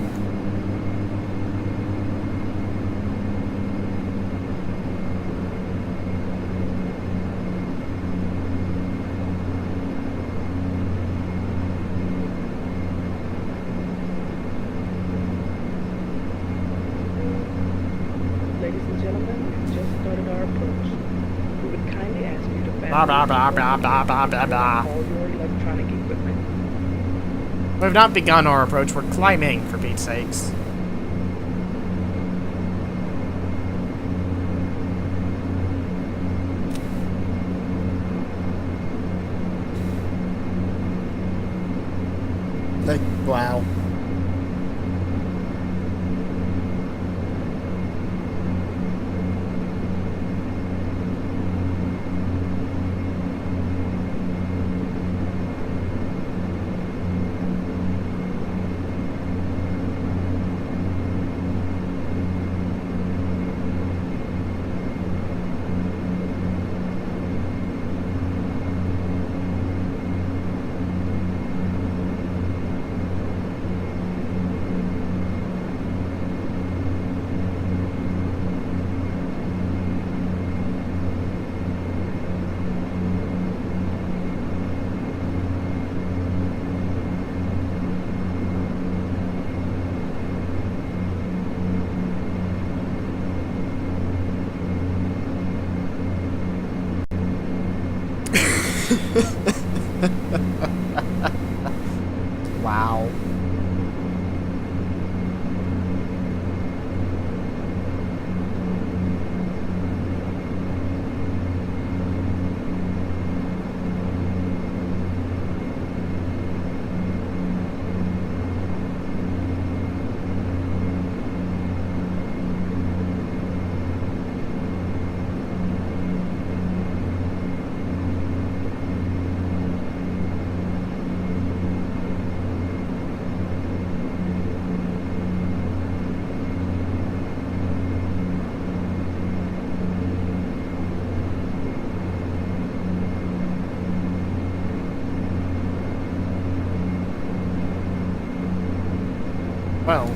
Blah, blah, blah, blah, blah, blah, blah, blah. all your electronic equipment. We've not begun our approach. We're climbing, for Pete's sakes. Like, wow. Wow. Well.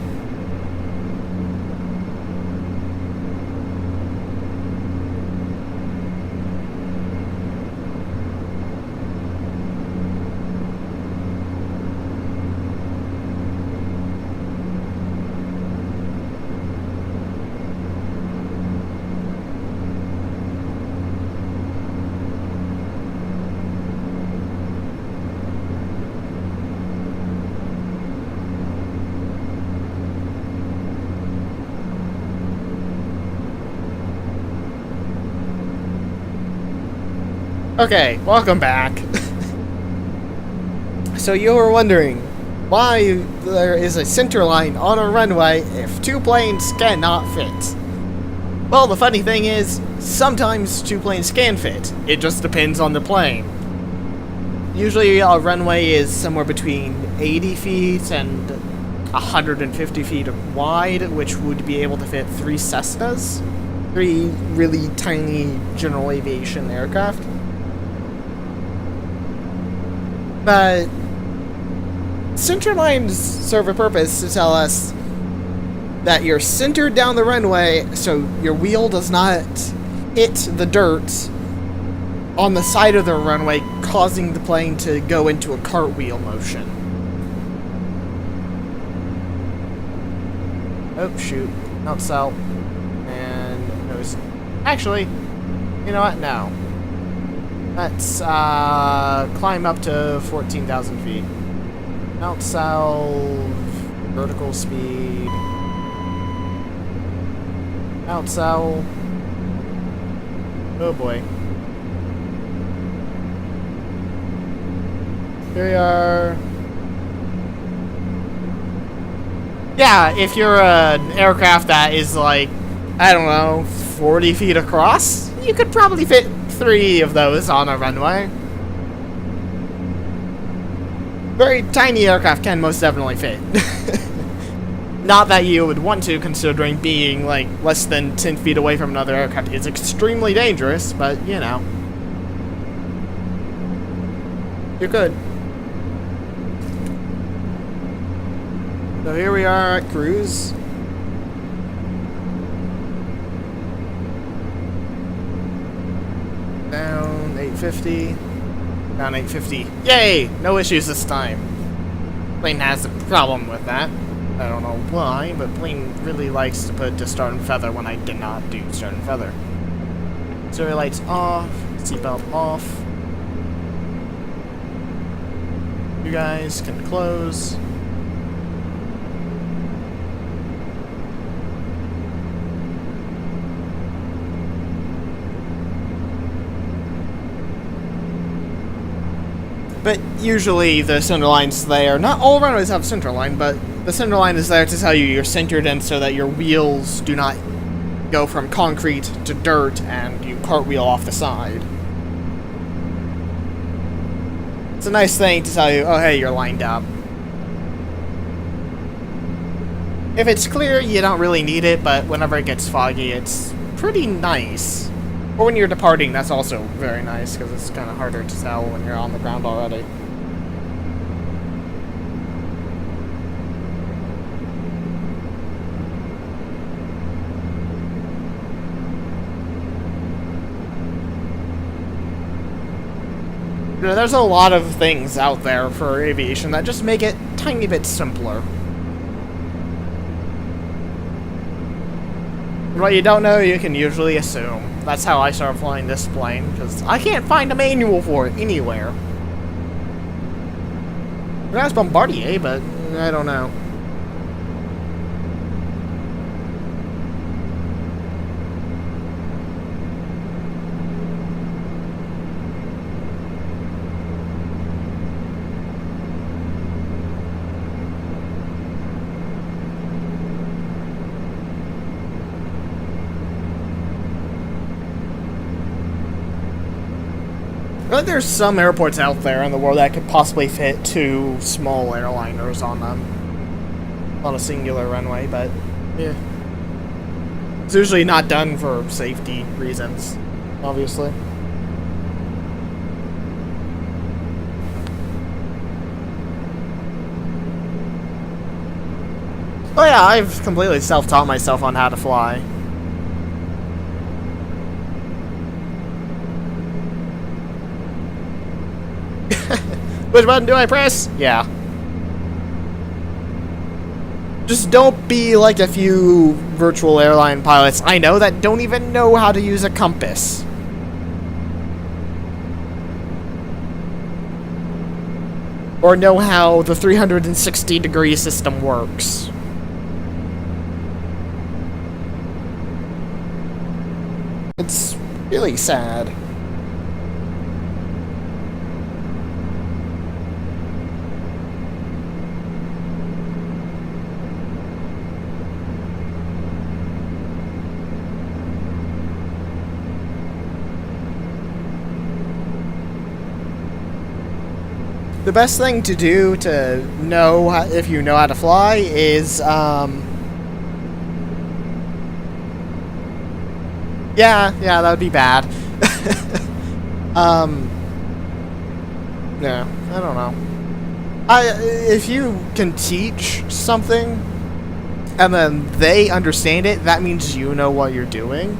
Okay, welcome back. So you were wondering why there is a center line on a runway if two planes cannot fit. Well, the funny thing is, sometimes two planes can fit. It just depends on the plane. Usually a runway is somewhere between 80 feet and 150 feet wide, which would be able to fit 3 Cessnas. 3 really tiny general aviation aircraft. But center lines serve a purpose to tell us that you're centered down the runway so your wheel does not hit the dirt on the side of the runway, causing the plane to go into a cartwheel motion. Oh, shoot. Not south. And nose. Actually, you know what? No. Let's climb up to 14,000 feet. Outsouth, vertical speed. Outsouth. Oh boy. Here we are. Yeah, if you're an aircraft that is like, I don't know, 40 feet across, you could probably fit 3 of those on a runway. Very tiny aircraft can most definitely fit. Not that you would want to, considering being like less than 10 feet away from another aircraft is extremely dangerous, but you know. You're good. So here we are at cruise. Down 850. Down 850. Yay! No issues this time. Plane has a problem with that. I don't know why, but plane really likes to put to start and feather when I did not do start and feather. Zero lights off. Seatbelt off. You guys can close. But usually the center line's there. Not all runways have a center line, but the center line is there to tell you you're centered in so that your wheels do not go from concrete to dirt and you cartwheel off the side. It's a nice thing to tell you, oh hey, you're lined up. If it's clear, you don't really need it, but whenever it gets foggy, it's pretty nice. Or when you're departing, that's also very nice, because it's kind of harder to tell when you're on the ground already. You know, there's a lot of things out there for aviation that just make it a tiny bit simpler. What you don't know, you can usually assume. That's how I started flying this plane, because I can't find a manual for it anywhere. That's Bombardier, but I don't know. But there's some airports out there in the world that could possibly fit 2 small airliners on them. On a singular runway, but yeah. It's usually not done for safety reasons, obviously. Oh yeah, I've completely self-taught myself on how to fly. Which button do I press? Yeah. Just don't be like a few virtual airline pilots I know that don't even know how to use a compass. Or know how the 360-degree system works. It's really sad. The best thing to do to know if you know how to fly is, yeah, that would be bad. Yeah, I don't know. If you can teach something, and then they understand it, that means you know what you're doing.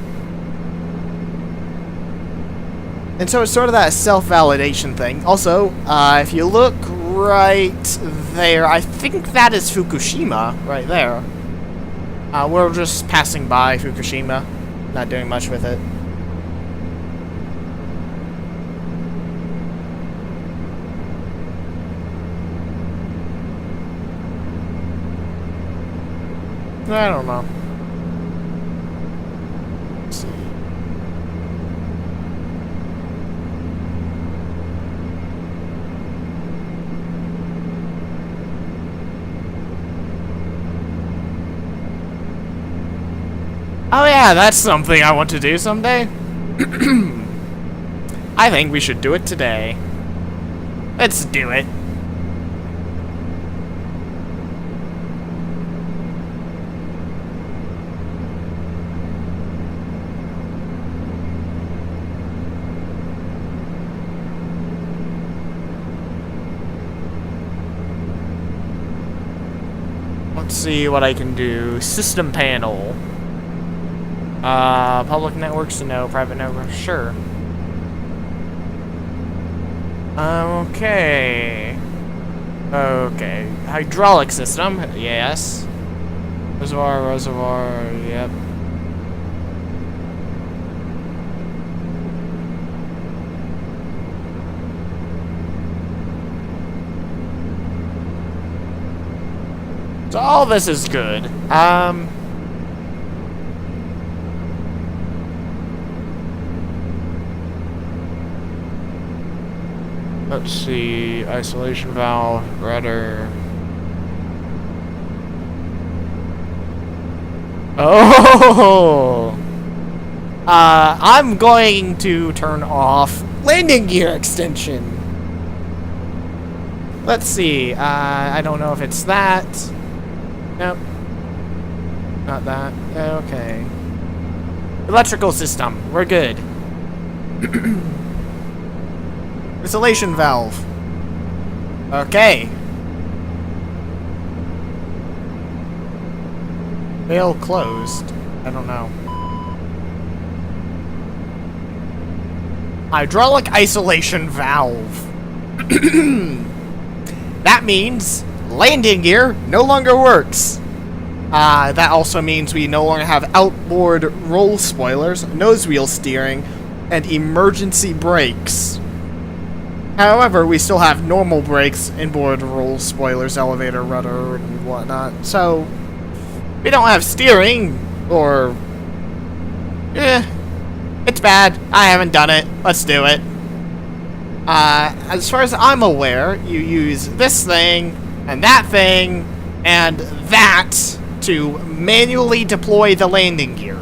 And so it's sort of that self-validation thing. Also, if you look right there, I think that is Fukushima, right there. We're just passing by Fukushima, not doing much with it. I don't know. Let's see. Oh yeah, that's something I want to do someday. I think we should do it today. Let's do it. Let's see what I can do. System panel. Public networks, no. Private networks, sure. Okay. Okay. Hydraulic system, yes. Reservoir, yep. So all this is good. Let's see, isolation valve, rudder. Oh! I'm going to turn off landing gear extension. Let's see, I don't know if it's that. Nope. Not that. Okay. Electrical system, we're good. Isolation valve. Okay. Veil closed. I don't know. Hydraulic isolation valve. That means landing gear no longer works. That also means we no longer have outboard roll spoilers, nose wheel steering, and emergency brakes. However, we still have normal brakes, inboard roll spoilers, elevator, rudder, and whatnot. So, we don't have steering, or... it's bad. I haven't done it. Let's do it. As far as I'm aware, you use this thing, and that thing, and that to manually deploy the landing gear.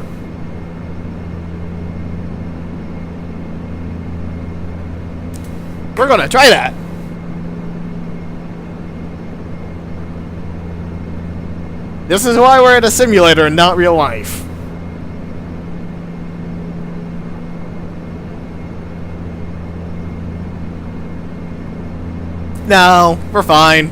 We're gonna try that. This is why we're in a simulator and not real life. No, we're fine.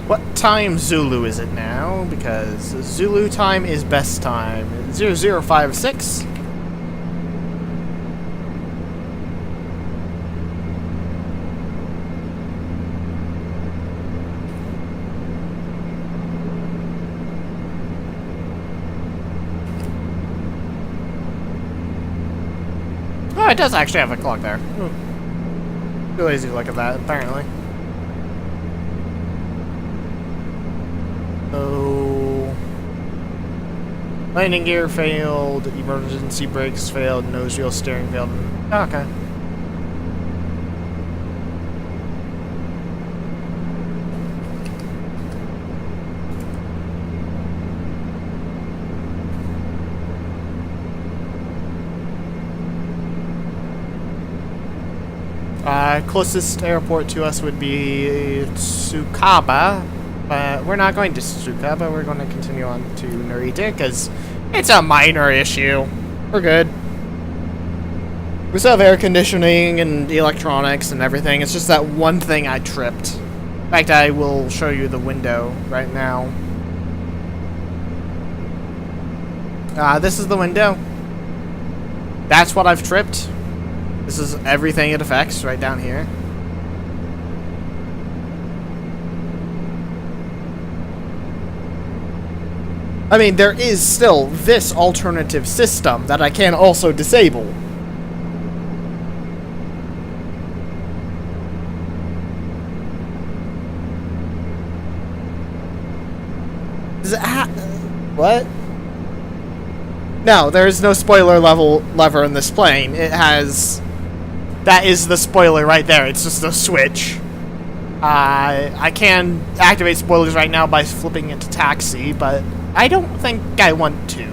What time Zulu is it now? Because Zulu time is best time. 0056. Oh, it does actually have a clock there. Too lazy to look at that, apparently. Oh. Landing gear failed, emergency brakes failed, nose wheel steering failed. Okay. Closest airport to us would be Tsukaba, but we're not going to Tsukaba. We're going to continue on to Narita because it's a minor issue. We're good. We still have air conditioning and electronics and everything. It's just that one thing I tripped. In fact, I will show you the window right now. This is the window. That's what I've tripped. This is everything it affects right down here. I mean, there is still this alternative system that I can also disable. What? No, there is no spoiler lever in this plane. It has That is the spoiler right there. It's just a switch. I can activate spoilers right now by flipping it to taxi, but I don't think I want to.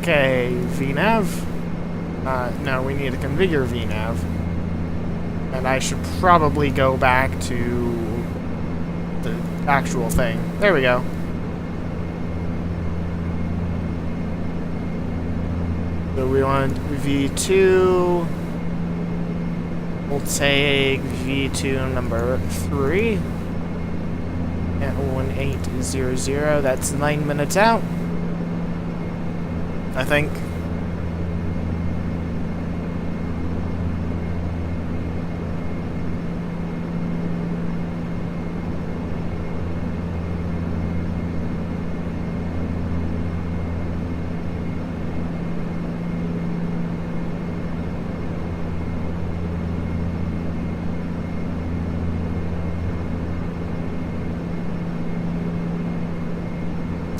Okay, VNav. No, we need to configure VNav. And I should probably go back to the actual thing. There we go. So we want V2. We'll take V2 number 3 at 1800. That's 9 minutes out, I think.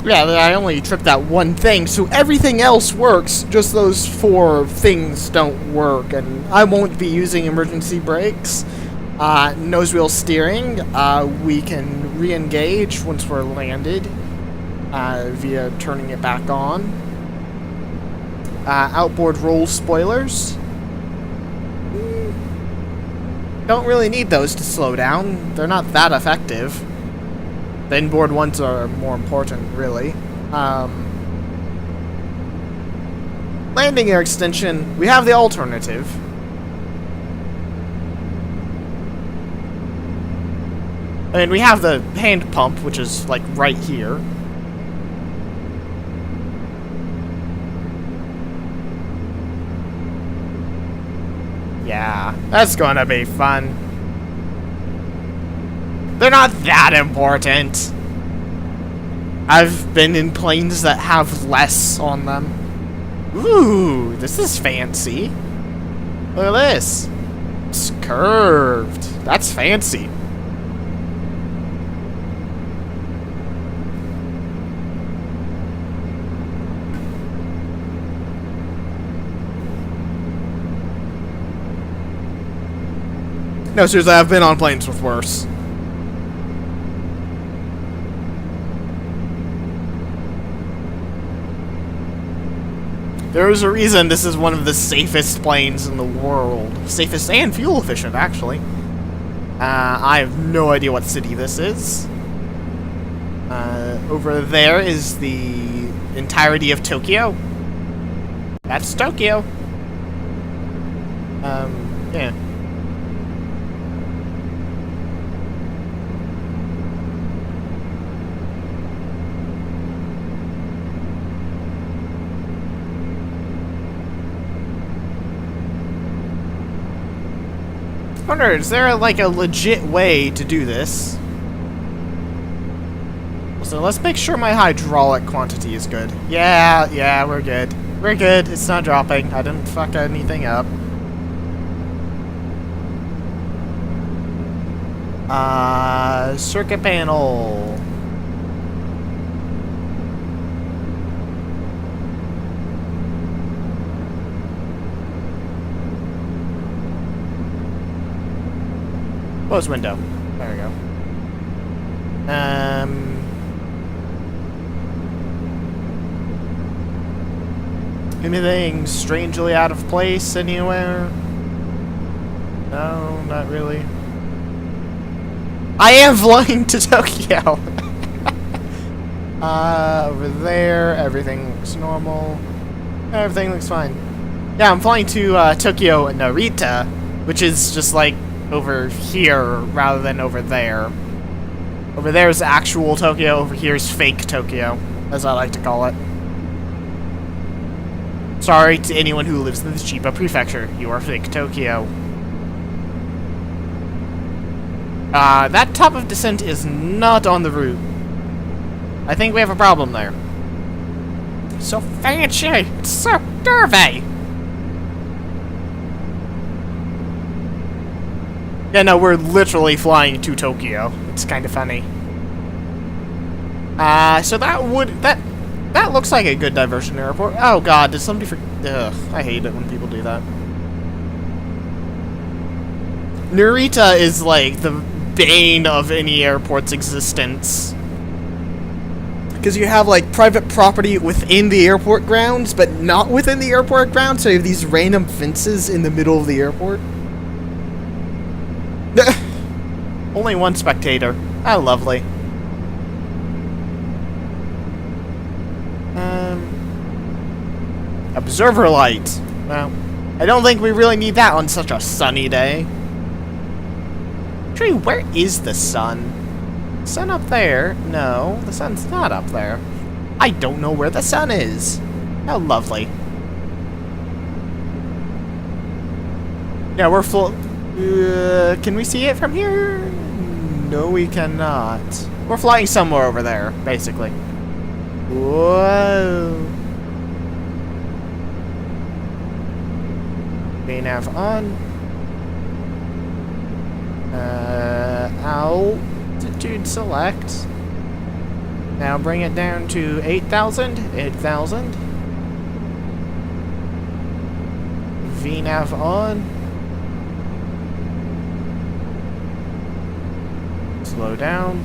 Yeah, I only tripped that one thing, so everything else works, just those 4 things don't work, and I won't be using emergency brakes. Nose wheel steering, we can re-engage once we're landed, via turning it back on. Outboard roll spoilers. Don't really need those to slow down, they're not that effective. The inboard ones are more important, really. Landing gear extension, we have the alternative. I mean, we have the hand pump, which is, like, right here. Yeah, that's gonna be fun. They're not that important. I've been in planes that have less on them. Ooh, this is fancy. Look at this. It's curved. That's fancy. No, seriously, I've been on planes with worse. There's a reason this is one of the safest planes in the world. Safest and fuel efficient, actually. I have no idea what city this is. Over there is the entirety of Tokyo. That's Tokyo. Yeah. I wonder, is there like a legit way to do this? So let's make sure my hydraulic quantity is good. Yeah, we're good. We're good. It's not dropping. I didn't fuck anything up. Circuit panel. Close window. There we go. Anything strangely out of place anywhere? No, not really. I am flying to Tokyo! Over there, everything looks normal. Everything looks fine. Yeah, I'm flying to Tokyo Narita, which is just like over here rather than over there. Over there is actual Tokyo, over here is fake Tokyo, as I like to call it. Sorry to anyone who lives in the Chiba Prefecture, you are fake Tokyo. That top of descent is not on the route. I think we have a problem there. So fancy! It's so curvy! Yeah, no, we're literally flying to Tokyo. It's kind of funny. So that looks like a good diversion airport. Oh god, did somebody Ugh, I hate it when people do that. Narita is like the bane of any airport's existence. Because you have like private property within the airport grounds, but not within the airport grounds, so you have these random fences in the middle of the airport. Only one spectator. How lovely. Observer light. Well, I don't think we really need that on such a sunny day. Actually, where is the sun? Sun up there? No, the sun's not up there. I don't know where the sun is. How lovely. Yeah, we're full. Can we see it from here? No, we cannot. We're flying somewhere over there, basically. Whoa. VNAV on. Altitude select. Now bring it down to 8,000. 8,000. VNAV on. Slow down.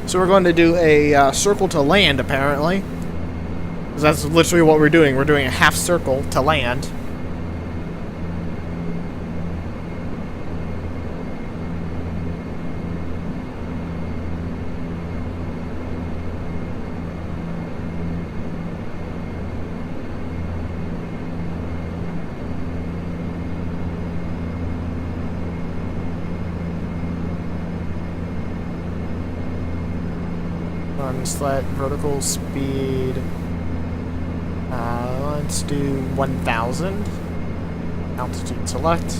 So we're going to do a circle to land, apparently. Because that's literally what we're doing. We're doing a half circle to land. Let vertical speed. Let's do 1,000. Altitude select.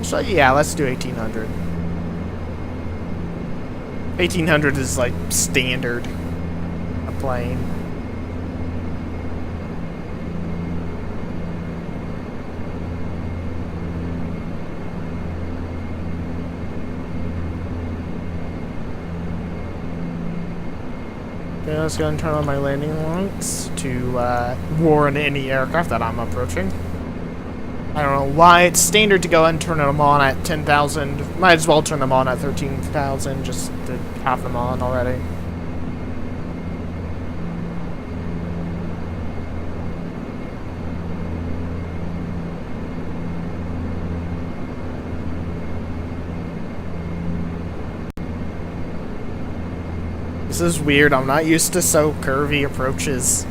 So yeah, let's do 1,800. 1,800 is like standard a plane. Okay, let's go and turn on my landing lights to warn any aircraft that I'm approaching. I don't know why it's standard to go and turn them on at 10,000. Might as well turn them on at 13,000 just to have them on already. This is weird. I'm not used to so curvy approaches.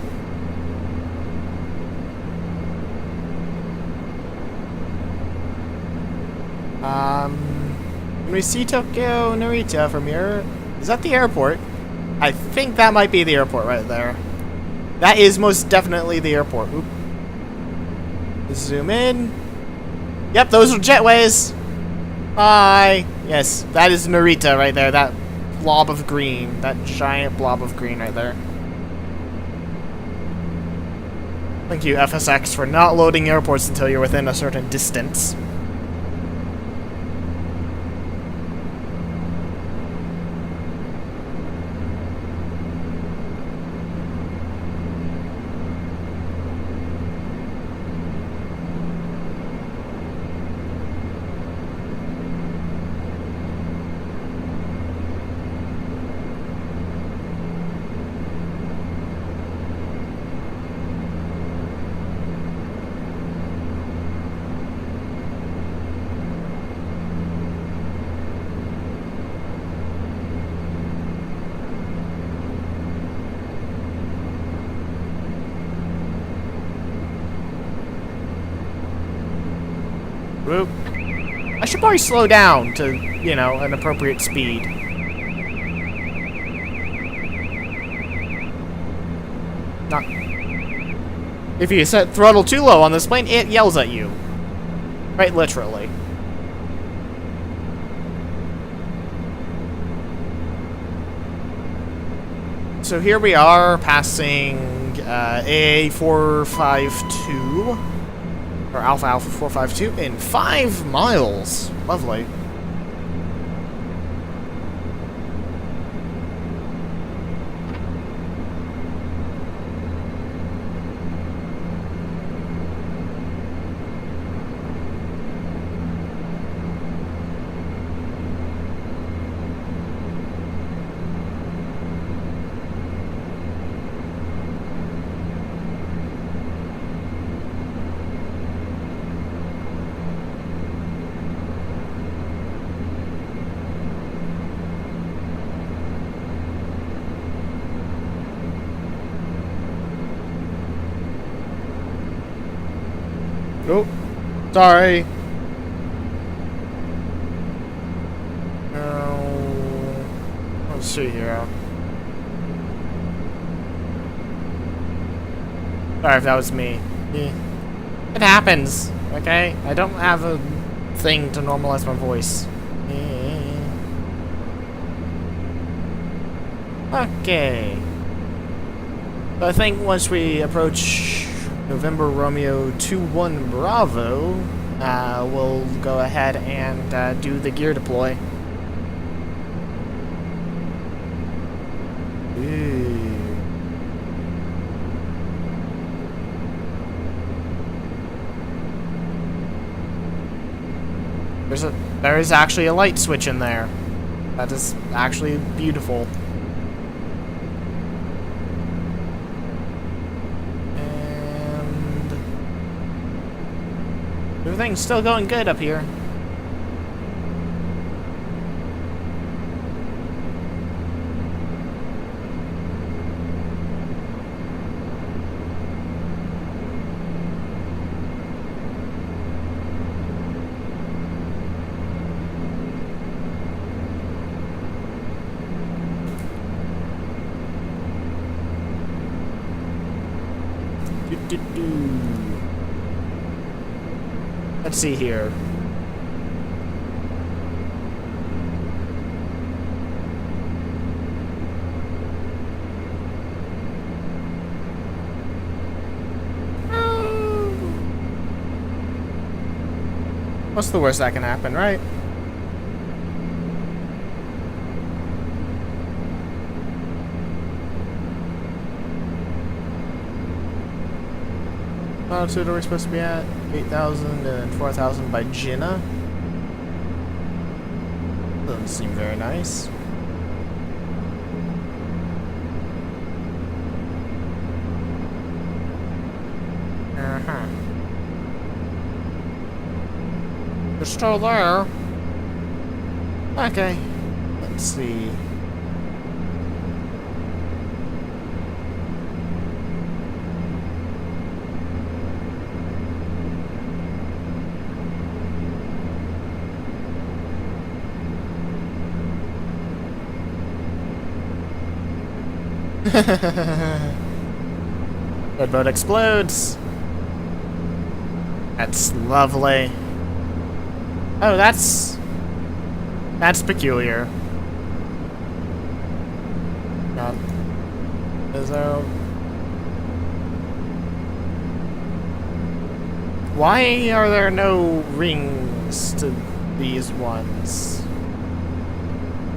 Can we see Tokyo Narita from here? Is that the airport? I think that might be the airport right there. That is most definitely the airport. Oop. Zoom in. Yep, those are jetways. Hi. Yes, that is Narita right there. That blob of green. That giant blob of green right there. Thank you, FSX, for not loading airports until you're within a certain distance. Whoop. I should probably slow down to, you know, an appropriate speed. Not. If you set throttle too low on this plane, it yells at you. Right, literally. So here we are passing A452, or Alpha 452, in 5 miles. Lovely. Oh, sorry. Let's see here. Sorry if that was me. It happens, okay? I don't have a thing to normalize my voice. Okay. So I think once we approach November Romeo 21 Bravo, we'll go ahead and do the gear deploy. Ooh. There is actually a light switch in there. That is actually beautiful. Everything's still going good up here. Let's see here. What's the worst that can happen, right? Altitude are we supposed to be at? 8,000 and 4,000 by Jinnah. Doesn't seem very nice. You're still there. Okay. Let's see. Red boat explodes. That's lovely. Oh, that's peculiar. Is there? Why are there no rings to these ones?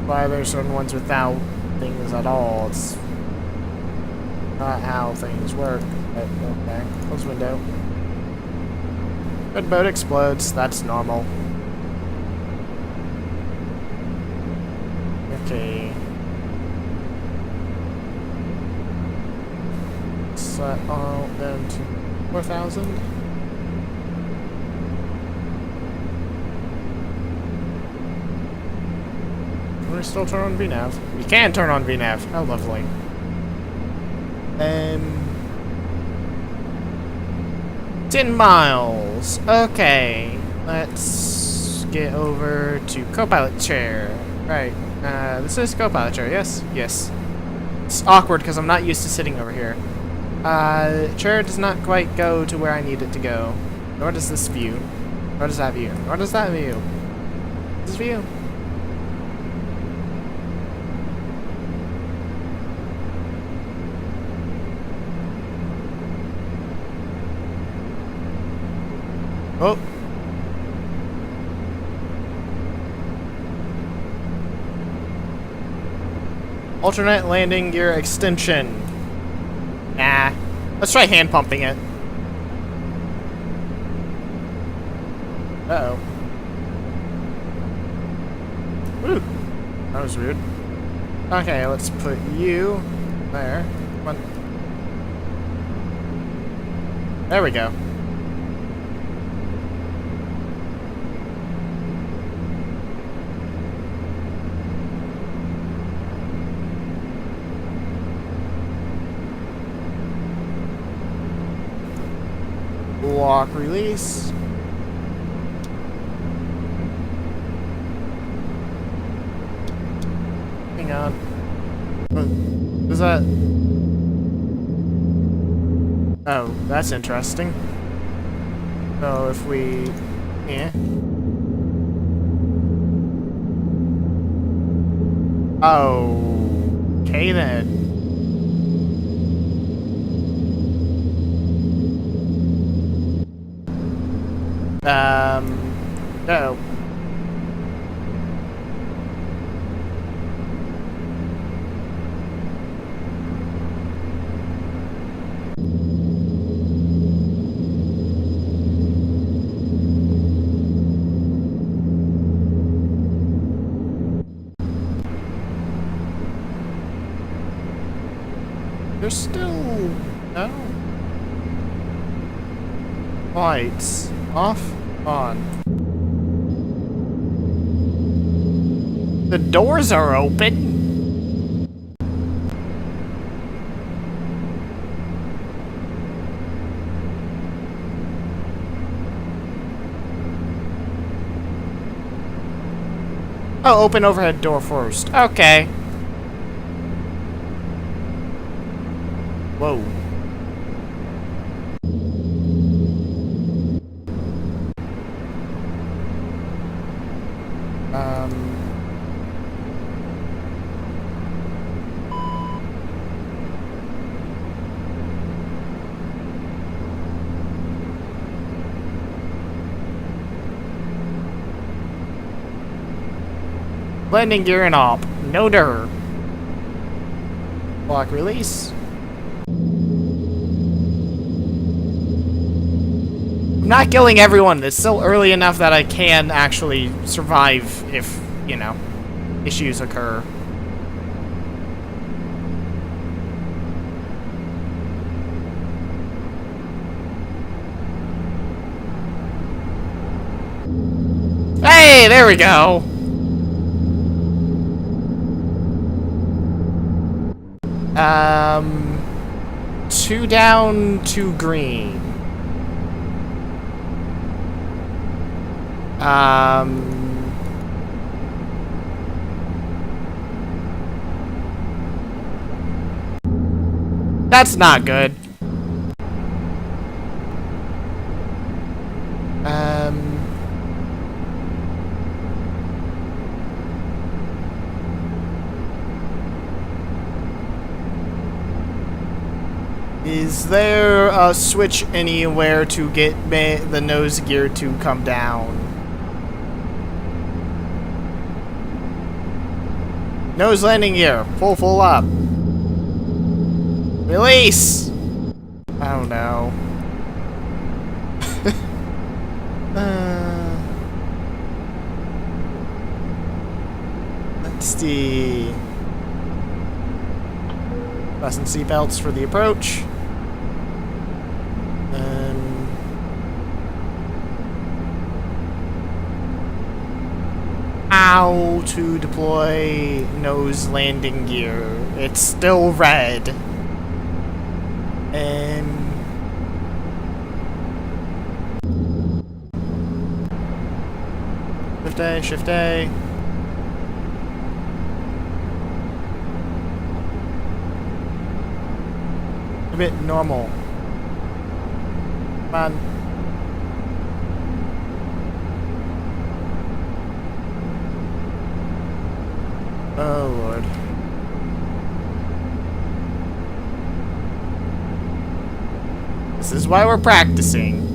Why are there certain ones without things at all? It's not how things work. But okay, close window. Red boat explodes. That's normal. Okay. Set all down to 4,000. Can we still turn on VNAV? We can turn on VNAV. How lovely. 10 miles. Okay. Let's get over to co-pilot chair. Right. This is co-pilot chair, yes? Yes. It's awkward because I'm not used to sitting over here. Chair does not quite go to where I need it to go. Nor does this view. Nor does that view. Nor does that view. This view. Oh. Alternate landing gear extension. Nah. Let's try hand pumping it. Uh-oh. Woo. That was weird. Okay, let's put you there. Come on. There we go. Lock release. Hang on. What is that? Oh, that's interesting. So if we... yeah. Oh. Okay then. No. There's still... no? Lights. Off? On. The doors are open? Oh, open overhead door first. Okay. Whoa. Landing gear and op. No dir. Lock release. I'm not killing everyone. It's still early enough that I can actually survive if, you know, issues occur. Hey, there we go. Two down, two green. That's not good. Is there a switch anywhere to get the nose gear to come down? Nose landing gear. Full up. Release! Oh no. Let's see. Fasten seatbelts for the approach. How to deploy nose landing gear. It's still red. And Shift A. bit normal. Come on. Oh, Lord. This is why we're practicing.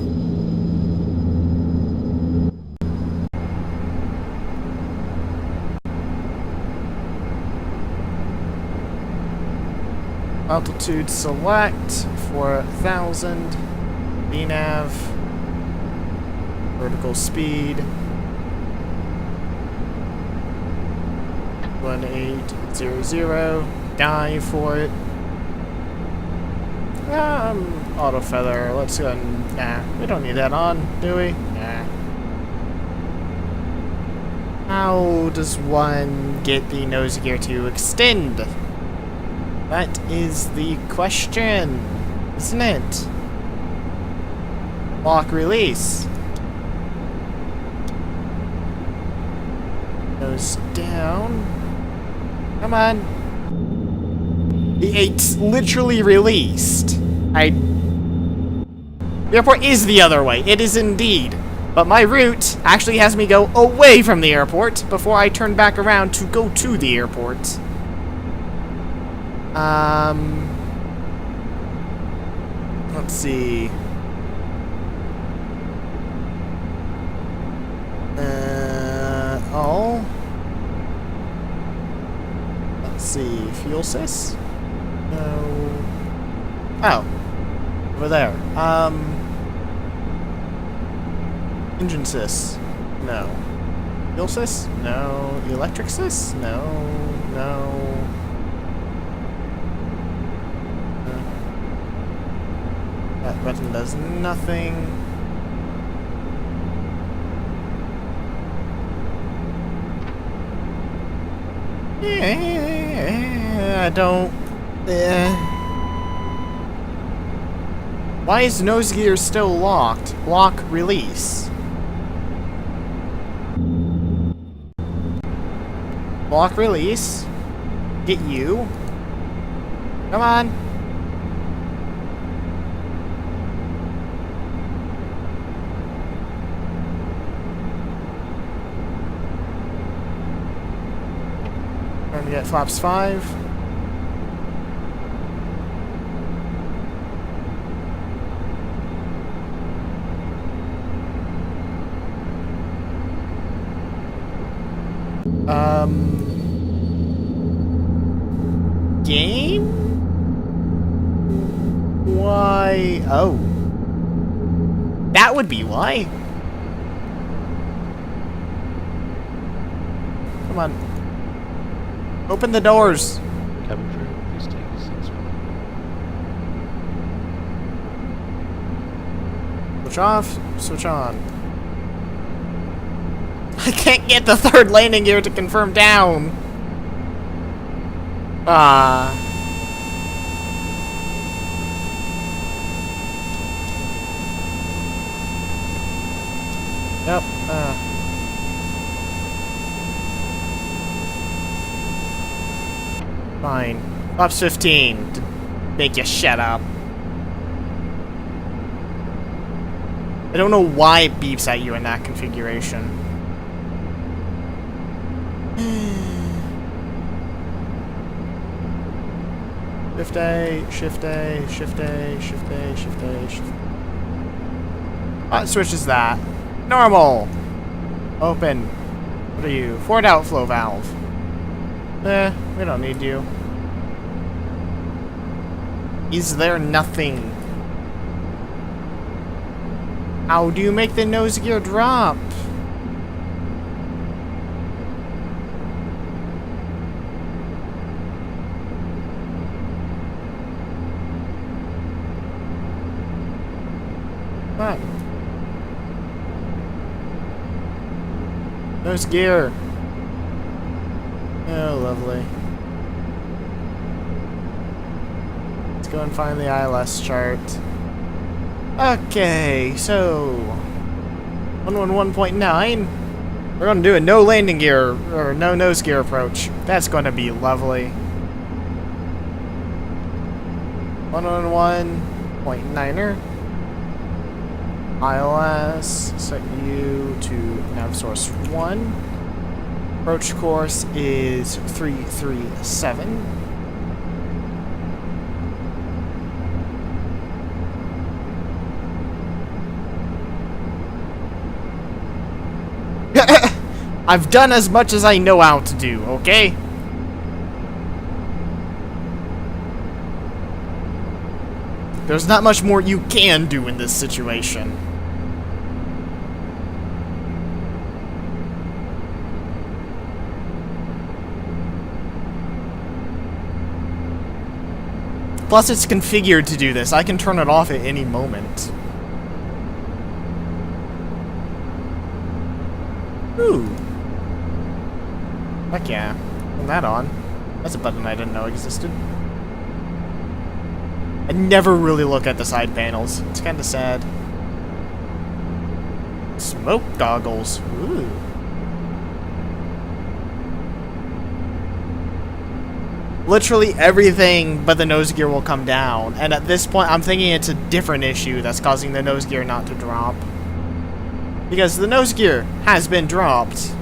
Altitude select, 4,000. VNav. Vertical speed. 1800. Dive for it. Auto feather. Let's go. Nah, we don't need that on, do we? Nah. How does one get the nose gear to extend? That is the question, isn't it? Lock release. Nose down. Come on. It's literally released. The airport is the other way. It is indeed. But my route actually has me go away from the airport before I turn back around to go to the airport. Let's see. Let's see. Fuel sys? No. Oh. Over there. Engine sys? No. Fuel sys? No. Electric sys? No. No. That button does nothing. I don't... Why is nose gear still locked? Lock release. Lock release. Get you. Come on. Trying to get flaps 5. Game? Why? Oh. That would be why. Come on. Open the doors. Cabin crew, please take your seats. Switch off, switch on. I can't get the third landing gear to confirm down. Yep, Fine. Flaps 15 to make you shut up. I don't know why it beeps at you in that configuration. Shift A, Shift A, Shift A, Shift A, Shift A, Shift A. It switches that. Normal! Open. What are you? Forward outflow valve. We don't need you. Is there nothing? How do you make the nose gear drop? Come on. Nose gear. Oh, lovely. Let's go and find the ILS chart. Okay, so 111.9. We're gonna do a no landing gear or no nose gear approach. That's gonna be lovely. 111.9er. ILS, set you to nav source 1. Approach course is 337. I've done as much as I know how to do, okay? There's not much more you can do in this situation. Plus, it's configured to do this. I can turn it off at any moment. Ooh. Heck yeah. Turn that on. That's a button I didn't know existed. I never really look at the side panels. It's kind of sad. Smoke goggles. Ooh. Literally everything but the nose gear will come down. And at this point, I'm thinking it's a different issue that's causing the nose gear not to drop. Because the nose gear has been dropped.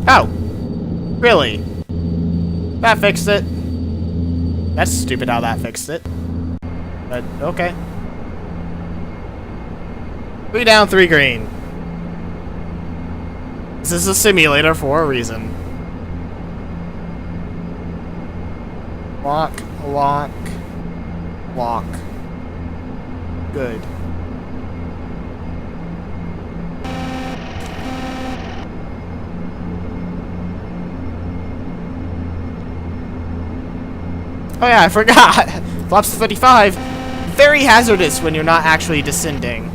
Oh. Really? That fixed it. That's stupid how that fixed it. But, okay. 3 down, 3 green. This is a simulator for a reason. Lock, lock, lock. Good. Oh yeah, I forgot. Flaps 35. Very hazardous when you're not actually descending.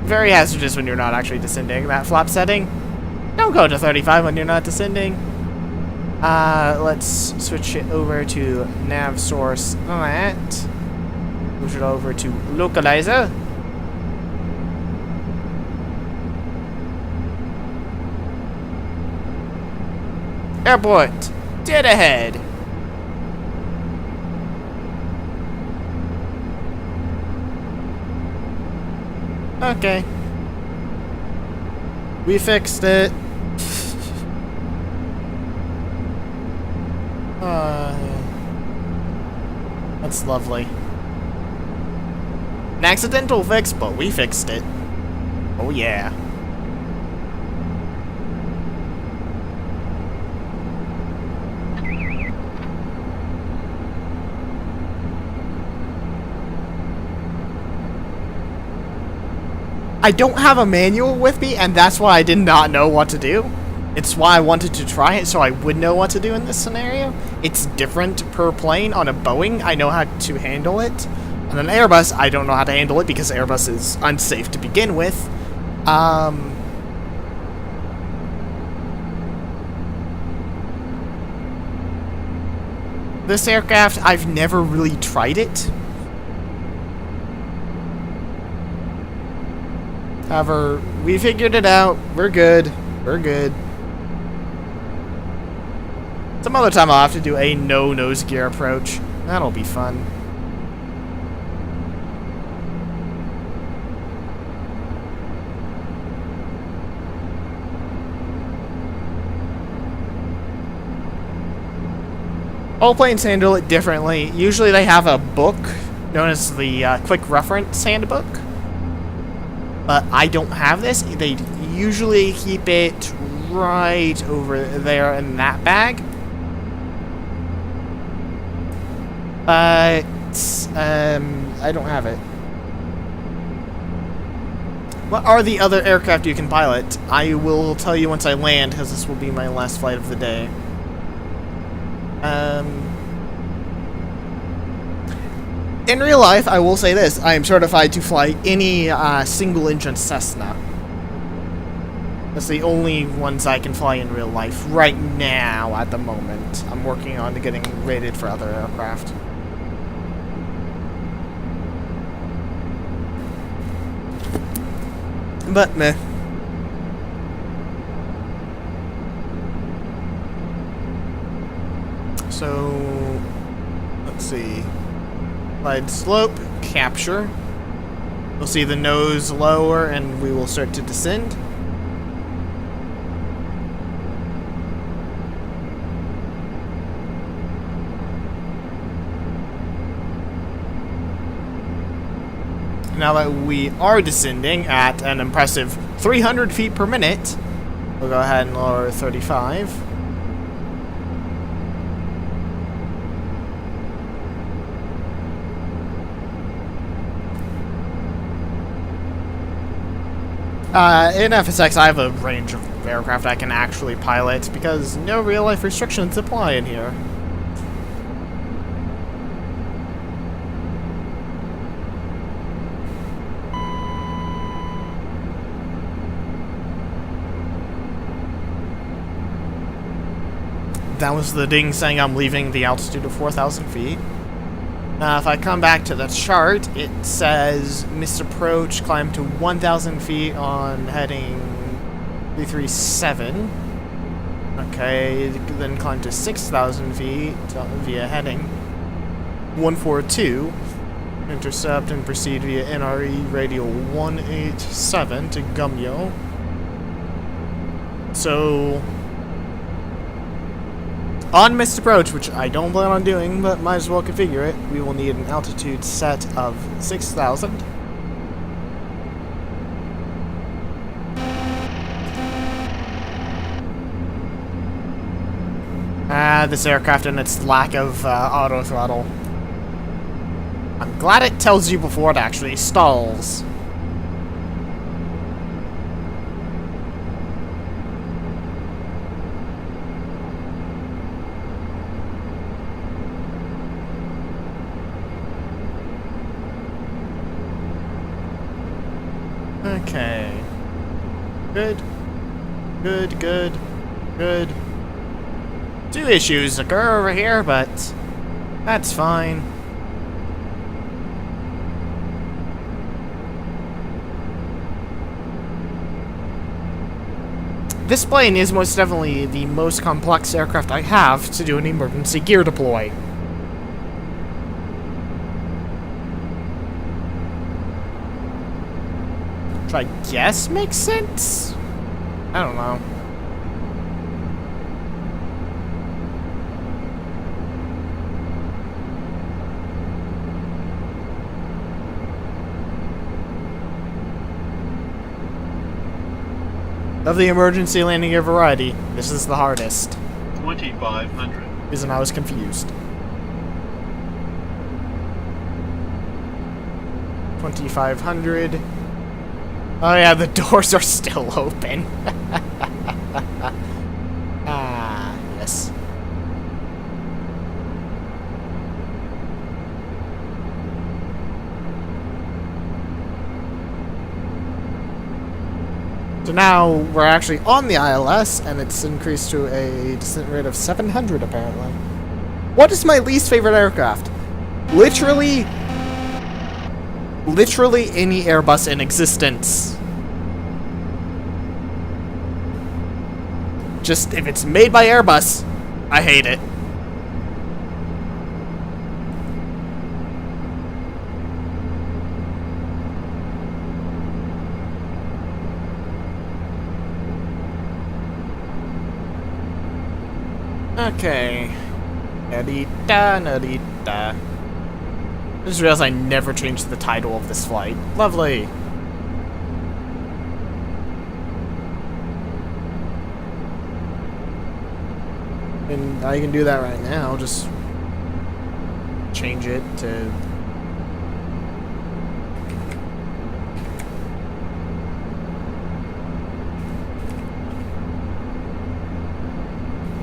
Very hazardous when you're not actually descending. That flap setting. Don't go to 35 when you're not descending. Let's switch it over to nav source that. Switch it over to localizer. Airport. Dead ahead. Okay. We fixed it. That's lovely. An accidental fix, but we fixed it. Oh yeah. I don't have a manual with me, and that's why I did not know what to do. It's why I wanted to try it, so I would know what to do in this scenario. It's different per plane. On a Boeing, I know how to handle it. On an Airbus, I don't know how to handle it because Airbus is unsafe to begin with. This aircraft, I've never really tried it. However, we figured it out. We're good. We're good. Some other time I'll have to do a no nose gear approach. That'll be fun. All planes handle it differently. Usually they have a book known as the Quick Reference Handbook. But I don't have this. They usually keep it right over there in that bag. But I don't have it. What are the other aircraft you can pilot? I will tell you once I land, because this will be my last flight of the day. In real life, I will say this. I am certified to fly any single-engine Cessna. That's the only ones I can fly in real life right now at the moment. I'm working on getting rated for other aircraft. But meh. So, let's see. Glide slope, capture. We'll see the nose lower and we will start to descend. Now that we are descending at an impressive 300 feet per minute, we'll go ahead and lower 35. In FSX, I have a range of aircraft I can actually pilot because no real-life restrictions apply in here. That was the ding saying I'm leaving the altitude of 4,000 feet. If I come back to the chart, it says missed approach, climb to 1,000 feet on heading 337. Okay, then climb to 6,000 feet via heading 142. Intercept and proceed via NRE radial 187 to Gumyo. So, on missed approach, which I don't plan on doing, but might as well configure it, we will need an altitude set of 6,000. This aircraft and its lack of auto throttle. I'm glad it tells you before it actually stalls. Okay. Good. Good, good, good. 2 issues occur over here, but that's fine. This plane is most definitely the most complex aircraft I have to do an emergency gear deploy. Which I guess makes sense? I don't know. Of the emergency landing gear variety, this is the hardest. 2,500. Reason I was confused. 2,500. Oh yeah, the doors are still open. Ah, yes. So now we're actually on the ILS, and it's increased to a descent rate of 700, apparently. What is my least favorite aircraft? Literally any Airbus in existence. Just, if it's made by Airbus, I hate it. Okay. Narita, Narita. I just realized I never changed the title of this flight. Lovely. And I can do that right now. Just change it to...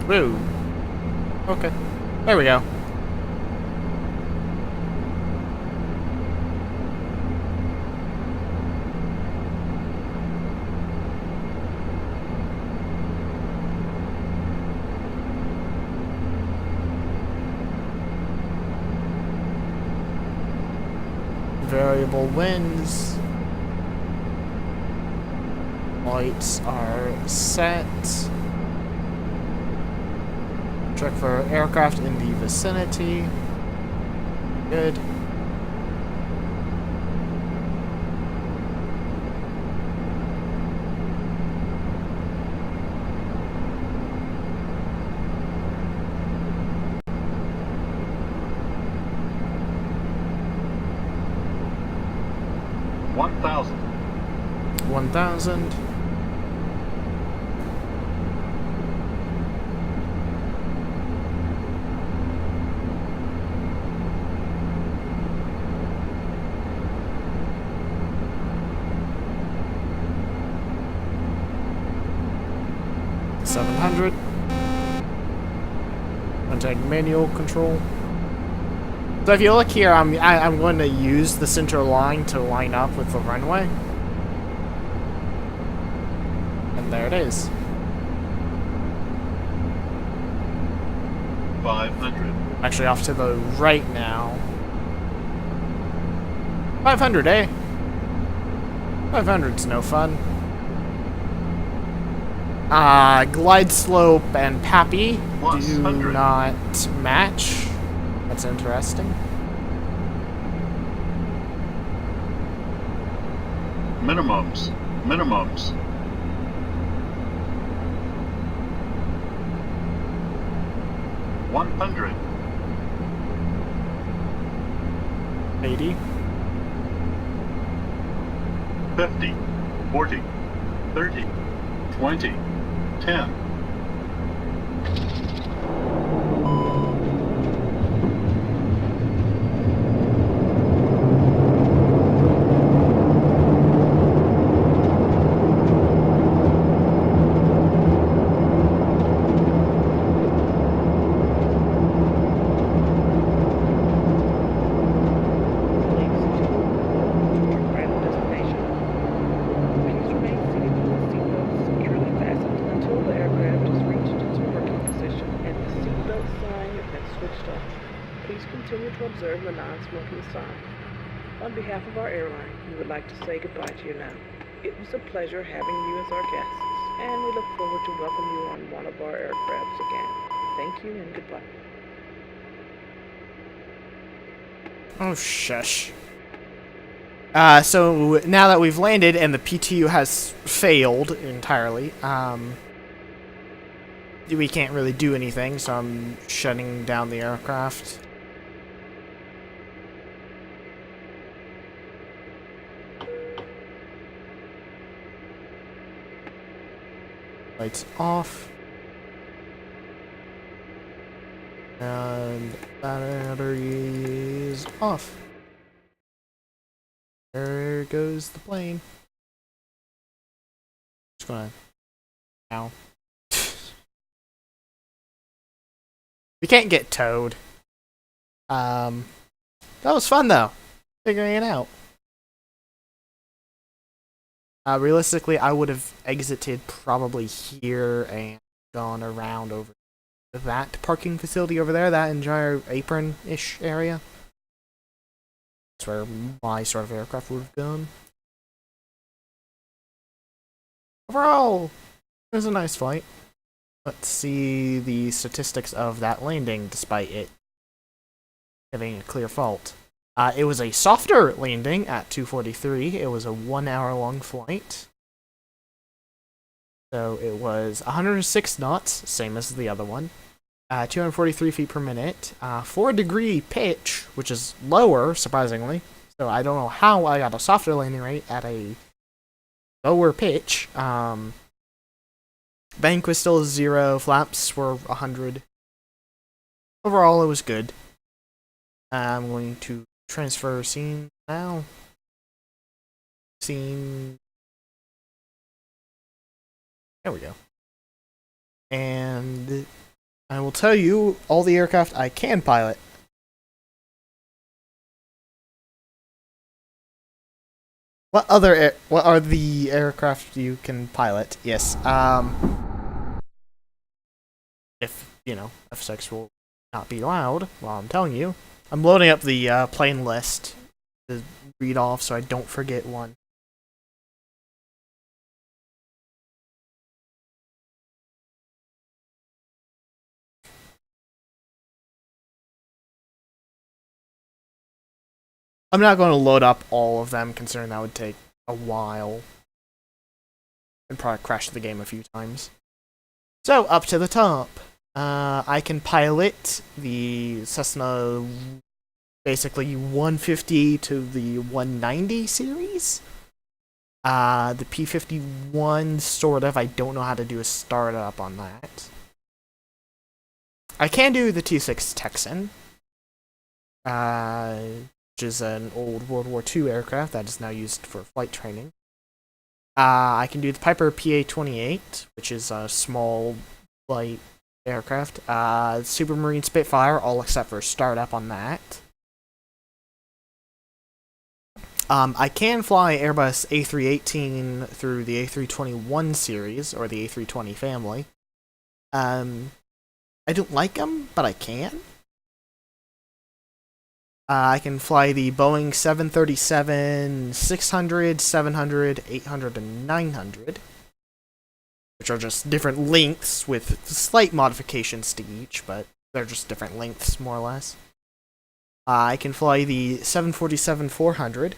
Woo. Okay. There we go. Variable winds. Lights are set. Check for aircraft in the vicinity. Good. One thousand. 1,000. $700. I'm taking manual control. So if you look here, I'm going to use the center line to line up with the runway. And there it is. 500. Actually off to the right now. 500, eh? 500's no fun. Glide slope and Pappy do 100. not match. That's interesting. Minimums. 100. 80. 50. 40. 30. 20. 10. Observe the non-smoking sign. On behalf of our airline, we would like to say goodbye to you now. It was a pleasure having you as our guests, and we look forward to welcome you on one of our aircrafts again. Thank you and goodbye. Oh, shush. So now that we've landed and the PTU has failed entirely, we can't really do anything, so I'm shutting down the aircraft. Lights off. And batteries off. There goes the plane. Just gonna... Ow. We can't get towed. That was fun though. Figuring it out. Realistically, I would have exited probably here and gone around over that parking facility over there, that entire apron-ish area. That's where my sort of aircraft would have gone. Overall, it was a nice flight. Let's see the statistics of that landing, despite it having a clear fault. It was a softer landing at 2:43. It was a 1 hour long flight. So it was 106 knots, same as the other one. 243 feet per minute. 4-degree pitch, which is lower, surprisingly. So I don't know how I got a softer landing rate at a lower pitch. Bank was still 0. Flaps were 100. Overall, it was good. I'm going to transfer scene now. Scene. There we go. And I will tell you all the aircraft I can pilot. What are the aircraft you can pilot? Yes. If, FSX will not be allowed, well, I'm telling you. I'm loading up the plane list to read off so I don't forget one. I'm not going to load up all of them, considering that would take a while. And probably crash the game a few times. So, up to the top. I can pilot the Cessna, basically 150 to the 190 series. The P-51, sort of. I don't know how to do a startup on that. I can do the T-6 Texan, which is an old World War II aircraft that is now used for flight training. I can do the Piper PA-28, which is a small light aircraft. Supermarine Spitfire, all except for startup on that. I can fly Airbus A318 through the A321 series, or the A320 family. I don't like them, but I can. I can fly the Boeing 737, 600, 700, 800, and 900, which are just different lengths with slight modifications to each, but they're just different lengths, more or less. I can fly the 747-400.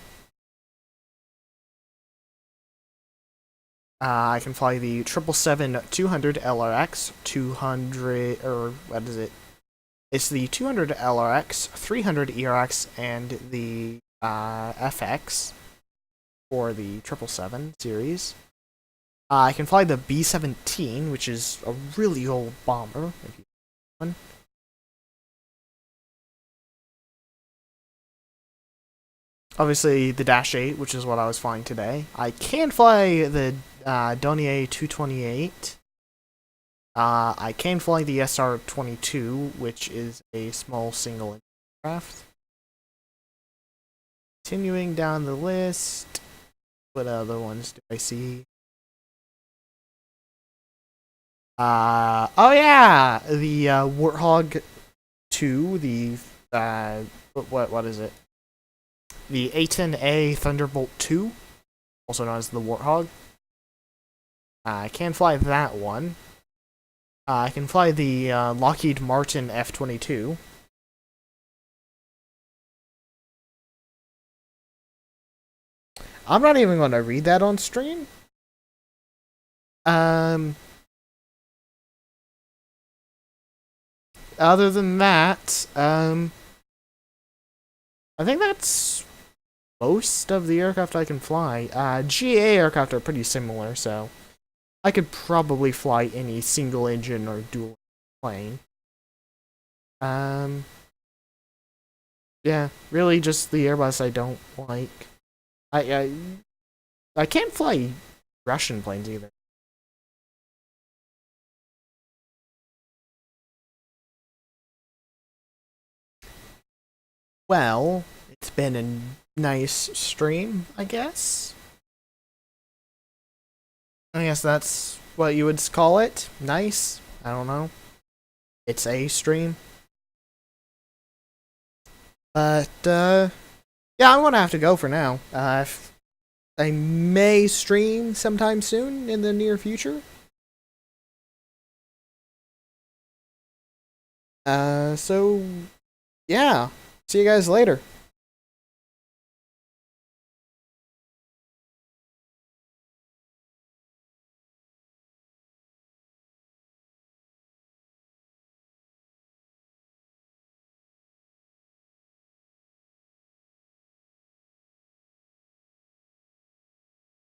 I can fly the 777-200 LRX, 200, or what is it? It's the 200 LRX, 300 ERX, and the FX for the 777 series. I can fly the B-17, which is a really old bomber. If you want one. Obviously, the Dash 8, which is what I was flying today. I can fly the Dornier 228. I can fly the SR-22, which is a small single aircraft. Continuing down the list, what other ones do I see? Oh yeah, the Warthog 2, the what is it? The A-10A Thunderbolt 2, also known as the Warthog. I can fly that one. I can fly the Lockheed Martin F-22. I'm not even going to read that on stream. Other than that, I think that's most of the aircraft I can fly. GA aircraft are pretty similar, so I could probably fly any single engine or dual plane. Yeah, really just the Airbus I don't like. I can't fly Russian planes either. Well, it's been a nice stream, I guess. I guess that's what you would call it. Nice. I don't know. It's a stream. But, yeah, I'm gonna have to go for now. I may stream sometime soon in the near future. So, yeah. See you guys later.